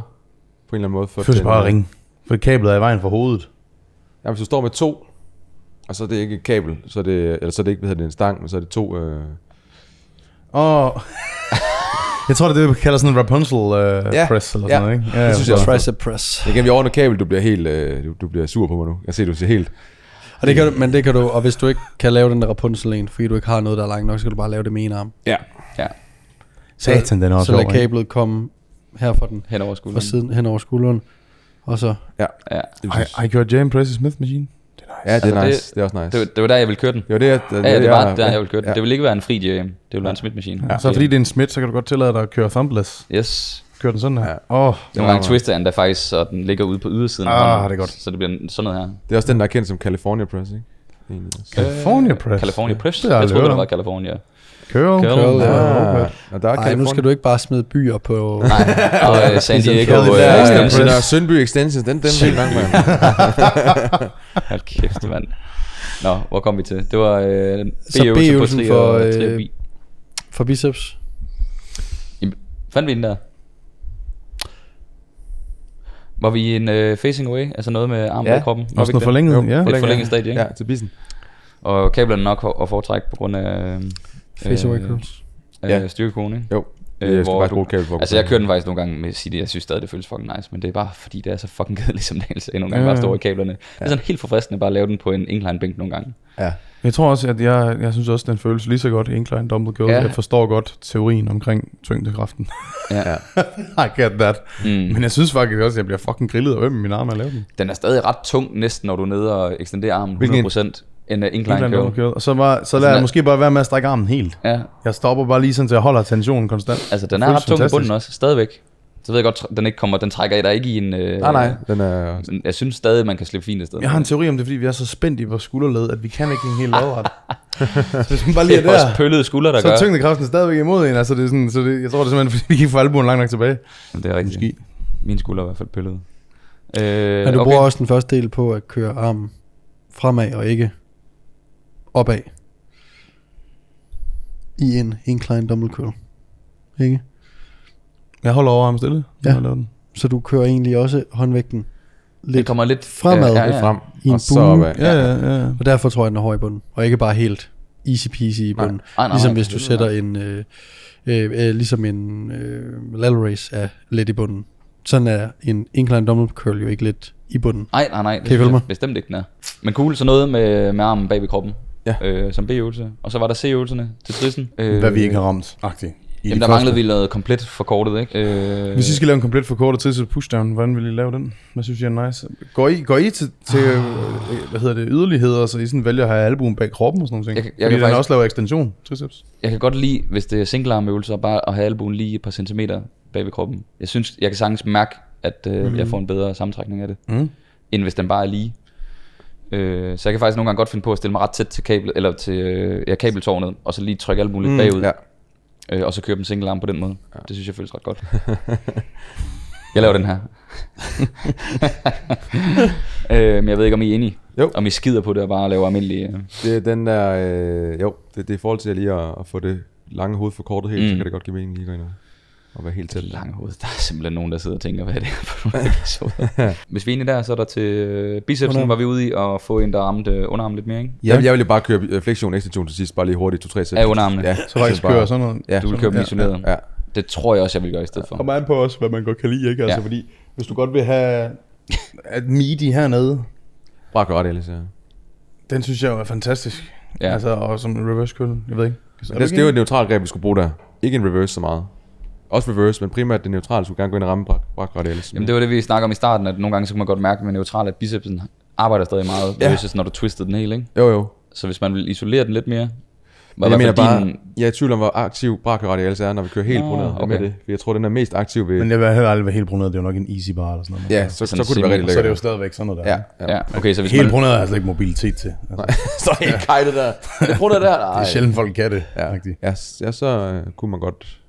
C: på en eller anden måde.
D: Først bare at ringe, for kablet er i vejen for hovedet.
C: Ja, hvis du står med 2, og så er det ikke et kabel, så er det, eller så er det ikke, hvad hedder det, en stang, men så er det 2...
D: Jeg tror, det er det, vi kalder sådan en Rapunzel press, eller sådan noget, ikke?
C: Ja, det synes jeg
B: Tricep press.
C: Igen, vi ordner kabel, du bliver helt, du bliver sur på mig nu. Jeg ser, du ser helt...
B: Og det kan du, men det kan du, og hvis du ikke kan lave den der Rapunzel en, fordi du ikke har noget, der er langt nok, så kan du bare lave det med en arm.
C: Ja.
D: Satan, den er også
B: så lad kablet komme her fra den,
A: hen over skulderen.
B: fra siden, hen over skulderen, og så...
C: Ja.
D: Har I kørt jam press i Smith Machine?
C: Ja, det er
A: Altså,
C: nice. Det er også nice.
A: Det var der, jeg ville køre den.
C: Jo, det er...
A: Det var der, jeg ville køre den. Det ville ikke være en fri jam. Det ville være en Smith-maskine.
D: Ja, så fordi det er en Smith, så kan du godt tillade dig at køre thumbless.
A: Yes.
D: Kør den sådan her.
A: Nogle gange twister den der faktisk, så den ligger ude på ydersiden.
D: Det er godt.
A: Så det bliver sådan noget her.
C: Det er også den, der er kendt som California Press, ikke?
D: California press?
A: California Press?
D: Det har
A: Jeg
D: jeg
A: troede,
D: hørt
A: det
D: om.
A: var California.
B: Curl,
C: Og der er
B: Ej, nu skal du ikke bare smide byer på...
A: Nej, og San Diego
C: Extension. Der er Sundby Extension, den er helt lang, mand.
A: Hold kæft, mand. Nå, hvor kom vi til? Det var
B: B-øvelsen
A: for
B: for biceps.
A: Fandt vi den der? Var vi i en facing away? Altså noget med armen bag kroppen?
D: Også noget forlænget, ja.
A: Et forlænget stadie, ikke?
C: Ja, til bissen.
A: Og kablerne nok at foretrække på grund af
B: Face away curls.
A: styrkekonen, ikke?
C: Jo. Jeg skal bare bruge kabel for.
A: Altså jeg kørte den faktisk nogle gange med at sige det. Jeg synes stadig det føles fucking nice. Men det er bare fordi det er så fucking kedeligt, som Daniel sagde. Nogle gange bare stå i kablerne. Det er sådan helt forfriskende bare at lave den på en incline bænk nogle gange.
C: Ja.
D: Jeg tror også, at jeg synes også, den føles lige så godt incline dumbbell curl. Jeg forstår godt teorien omkring tyngdekraften.
A: Ja.
D: I get that. Men jeg synes faktisk også, at jeg bliver fucking grillet og øm i mine arme at lave den.
A: Den er stadig ret tung næsten, når du er nede og ekstenderer armen 100%. En incline curl.
D: Og så lader jeg måske bare være med at strække armen helt.
A: Ja.
D: Jeg stopper bare lige sådan, så jeg holder tensionen konstant.
A: Altså den er ret tung i bunden også, stadigvæk. Så ved jeg godt, den ikke kommer, den trækker der ikke i en...
C: Nej, den er...
A: Jeg synes stadig, man kan slippe fint afsted.
D: Jeg har en teori om det, fordi vi er så spændt i vores skulderled, at vi kan ikke hænge helt lodret. Så hvis man bare lige
A: det er også pøllede skulder, der
D: så
A: gør.
D: Så tyngdekraften stadigvæk imod en. Altså det er sådan, så det, jeg tror det er simpelthen, fordi vi kan få albuen langt nok tilbage.
A: Jamen, det er rigtigt. Måske. Mine skuldre er i hvert fald pøllede.
B: Men du bruger også den første del på at køre armen fremad og ikke opad i en incline dumbbell curl, ikke?
D: Jeg holder overarmen stille.
B: Ja. Så du kører egentlig også håndvægten lidt,
A: kommer lidt
B: fremad,
C: lidt frem,
B: i en
C: og så
B: bue.
D: Ja.
B: Og derfor tror jeg, den er høj i bunden, og ikke bare helt easy peasy i bunden. Ligesom hvis du sætter en ligesom en lateral raise er lidt i bunden. Sådan er en incline dumbbell curl jo ikke lidt i bunden.
A: Nej,
B: kan I følge mig?
A: Bestemt ikke den er. Men cool, så noget med armen bag ved kroppen.
C: Ja.
A: Som B-øvelse. Og så var der C-øvelserne til trissen.
D: Hvad vi ikke har ramt, agtigt.
A: Jamen der manglede vi noget komplet forkortet, ikke?
D: Hvis I skal lave en komplet forkortet tricep pushdown, hvordan vil I lave den? Hvad synes I er nice? Går I til hvad hedder det, yderligheder, så I sådan vælger at have albuen bag kroppen og sådan noget? Jeg kan faktisk også lave ekstension, triceps.
A: Jeg kan godt lide, hvis det er single arm øvelser, bare at have albuen lige et par centimeter bag ved kroppen. Jeg synes, jeg kan sagtens mærke, at jeg får en bedre sammentrækning af det, end hvis den bare er lige. Så jeg kan faktisk nogle gange godt finde på at stille mig ret tæt til kablet, eller til kabeltårnet, og så lige trykke albuen lidt bagud. Ja. Og så kører dem single arm på den måde. Det synes jeg føles ret godt. Jeg laver den her. Men jeg ved ikke om I er enige.
C: Jo.
A: Om I skider på det og bare laver almindelige.
C: Det er den der det er i forhold til lige at få det lange hoved forkortet helt, så kan det godt give mening lige gå ind og være helt tæt.
A: Lange hoved. Der er simpelthen nogen der sidder og tænker, hvad er det her for nogle episoder. Hvis vi er enige der, så er der til bicepsen, var vi ude i at få en der ramte underarmen lidt mere, ikke?
C: Ja. Jeg vil jo bare køre flexion og ekstension til sidst, bare lige hurtigt 2-3 sæt.
A: Af underarmene.
C: Ja,
D: så faktisk kører sådan noget.
A: Ja. Du vil køre dem isoleret.
C: Ja.
A: Det tror jeg også, jeg vil gøre i stedet for.
D: Kom an på også, hvad man godt kan lide, ikke? Altså, fordi hvis du godt vil have at meaty hernede.
C: Bare gør det, Alice, ja.
D: Den synes jeg jo er fantastisk. Ja. Altså, og som en reverse curl, jeg ved ikke.
C: Det er jo et neutralt greb, vi skulle bruge der. Ikke en reverse så meget. Også reverse, men primært det neutrale, skulle gerne gå ind og ramme brækradialis.
A: Jamen det var det, vi snakker om i starten, at nogle gange så kan man godt mærke med neutralt, at bicepsen arbejder stadig meget, versus når du twistede den helt, ikke?
C: Jo.
A: Så hvis man vil isolere den lidt mere...
C: Jeg mener bare, jeg er i tvivl om, hvor aktiv brækradialis er, når vi kører helt bruneret. Okay. Det. Jeg tror, den er mest aktiv ved...
D: Men jeg vil heller aldrig være helt bruneret, det er jo nok en easy bar eller sådan noget.
C: Ja, så kunne det være rigtig lækkert.
D: Så er det jo stadigvæk sådan noget der.
A: Ja. Okay, så hvis
D: helt bruneret er altså ikke mobilitet til.
C: Altså. Så er helt kaj det der. Det bruneret der.
D: Det er sjældent folk kan det.
C: Ja, så kunne man godt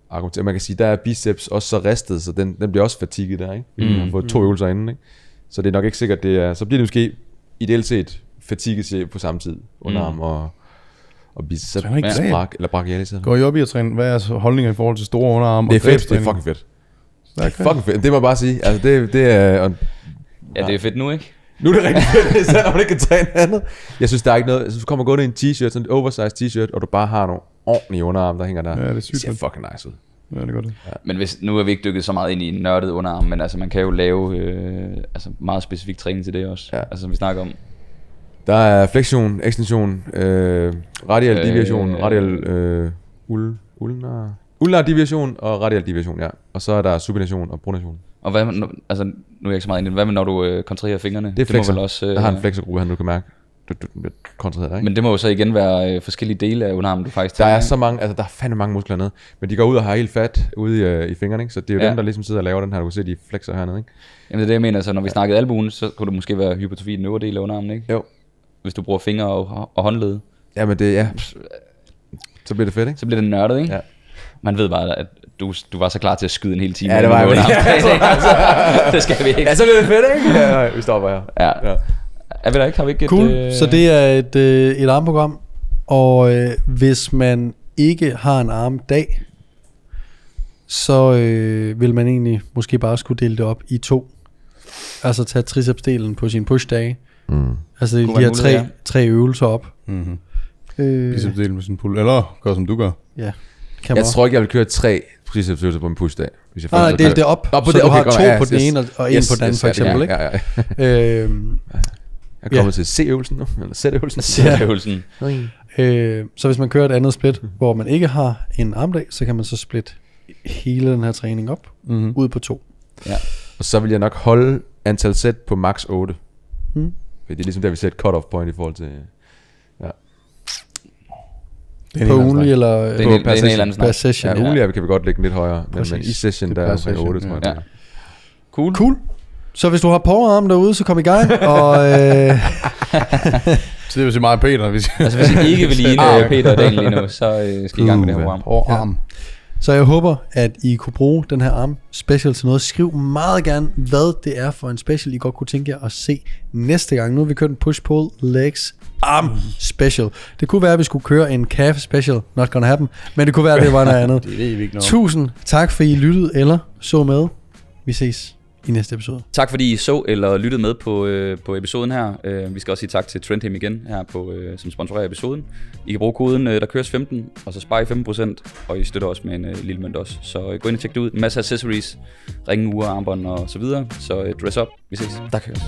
C: argumentere. Man kan sige, der er biceps også så ristet, så den bliver også fatiget der, ikke? Vi har fået 2 øvelser inden, ikke? Så det er nok ikke sikkert, det er... Så bliver det måske ideelt set fatiget på samme tid, underarm og bicep
D: Træner ikke dræb?
C: brak, eller brachialis.
D: Går I op i at træne? Hvad er jeres holdninger i forhold til store underarme?
C: Det er
D: og
C: fedt, det er
D: dræbstræning?
C: fucking fedt. Det er fucking fedt, det må jeg bare sige. Altså det er... Og,
A: Ja, det er fedt nu, ikke?
C: nu er det rigtig fedt, selvom man ikke kan træne andet. Jeg synes, der er ikke noget... Så du kommer gående i en t-shirt, sådan en oversized t-shirt, og du bare har nogle ordentlige underarme, der hænger der.
D: Ja, det er sygt
C: Det ser
D: fedt.
C: fucking nice ud.
D: Ja, det er godt.
A: Men nu er vi ikke dykket så meget ind i en nørdet underarm, men altså man kan jo lave altså meget specifik træning til det også.
C: Ja.
A: Altså som vi snakker om.
C: Der er flektion, ekstension, radial deviation, radial ulnar deviation og radial deviation, ja. Og så er der supination og pronation.
A: Og hvad, altså nu er jeg ikke så meget inde i det. Hvad med når du kontrerer fingrene?
C: Det er flexor.
A: må vel også,
C: Der har en flexorgruppe, han du kan mærke. Du kontrerer dig, ikke?
A: Men det må jo så igen være forskellige dele af underarmen, du faktisk
C: Der
A: tager.
C: er så mange, altså der er fandme mange muskler nede. Men de går ud og har helt fat ude i fingrene, ikke? Så det er jo
A: Ja.
C: dem, der ligesom sidder og laver den her. Du kan se, de flexer hernede, ikke?
A: Jamen det er det, jeg mener. Så når vi snakkede albuen, så kunne det måske være hypertrofi i den øvre del af underarmen, ikke?
C: Jo.
A: Hvis du bruger fingre og håndled,
C: Ja, men det, ja. Så bliver det fedt, ikke?
A: så bliver det nørdet, ikke?
C: Ja.
A: Man ved bare, at du var så klar til at skyde en hel time.
C: Ja, det var
A: med
C: jeg
A: underarmstræning, altså, det skal vi ikke.
C: Ja, så bliver det fedt, ikke? Ja, nej, vi stopper her.
A: Ja.
C: Ja.
A: Er vi der ikke? Har vi ikke
B: Cool,
A: et...
B: så det er et armprogram. Og hvis man ikke har en armdag, så vil man egentlig måske bare skulle dele det op i 2. Altså tage tricepsdelen på sin push-dage. Altså de
A: Kunne være
B: her
A: en mulighed,
B: 3 øvelser op.
D: Mm-hmm.
B: Øh,
D: Bicepsdelen med sin pull. Eller gør som du gør.
B: ja, kan
C: Jeg
B: man
C: tror ikke, jeg vil køre 3 tricepsøvelser på en pushdag. Hvis jeg
B: Nej, del det op,
C: Nå, på
B: så
C: det,
B: du
C: okay,
B: har
C: godt,
B: 2
C: ja,
B: på den
C: yes,
B: ene og 1 på den anden, for eksempel. Ikke?
C: Ja, ja. Jeg er kommet til C-øvelsen nu, eller Z-øvelsen.
A: C-øvelsen.
B: Så hvis man kører et andet split, hvor man ikke har en armdag, så kan man så splitte hele den her træning op, ud på 2.
C: Og så vil jeg nok holde antal sæt på max 8.
B: Mm.
C: Det er ligesom der, vi sætter cut-off point i forhold til...
D: Det er en
B: På
D: helt anden
B: ugenlig
D: snak.
B: eller
A: Det er en helt anden
B: per
A: snak.
B: session.
C: Ja, ugenlig kan vi godt lægge den lidt højere, men i
B: Præcis.
C: session
D: Det er
C: der er
D: per
C: omkring 8,
D: session,
C: tror jeg.
A: Ja. Cool.
B: Cool. Så hvis du har powerarm derude, så kom i gang. Og
D: Så det vil sige mig og Peter. Hvis
A: Altså hvis I ikke vil ligne Peter og Daniel lige nu, så skal I i gang med det her program.
D: Powerarm.
B: så jeg håber, at I kunne bruge den her arm special til noget. Skriv meget gerne, hvad det er for en special, I godt kunne tænke jer at se næste gang. Nu har vi kørt en push-pull legs arm special. Det kunne være, at vi skulle køre en calf special. Not gonna happen. Men det kunne være, at det var noget andet.
D: Det ved vi ikke noget.
B: Tusind tak, for I lyttede eller så med. Vi ses i næste episode.
A: Tak fordi I så eller lyttede med på episoden her. Vi skal også sige tak til Trendhim igen her som sponsorerer episoden. I kan bruge koden der køres 15 og så sparer I 15%, og I støtter også med en lille mønt også. Så gå ind og tjek det ud. En masse accessories, ringe, ure, armbånd og så videre. Så dress up. Vi ses. Der køres.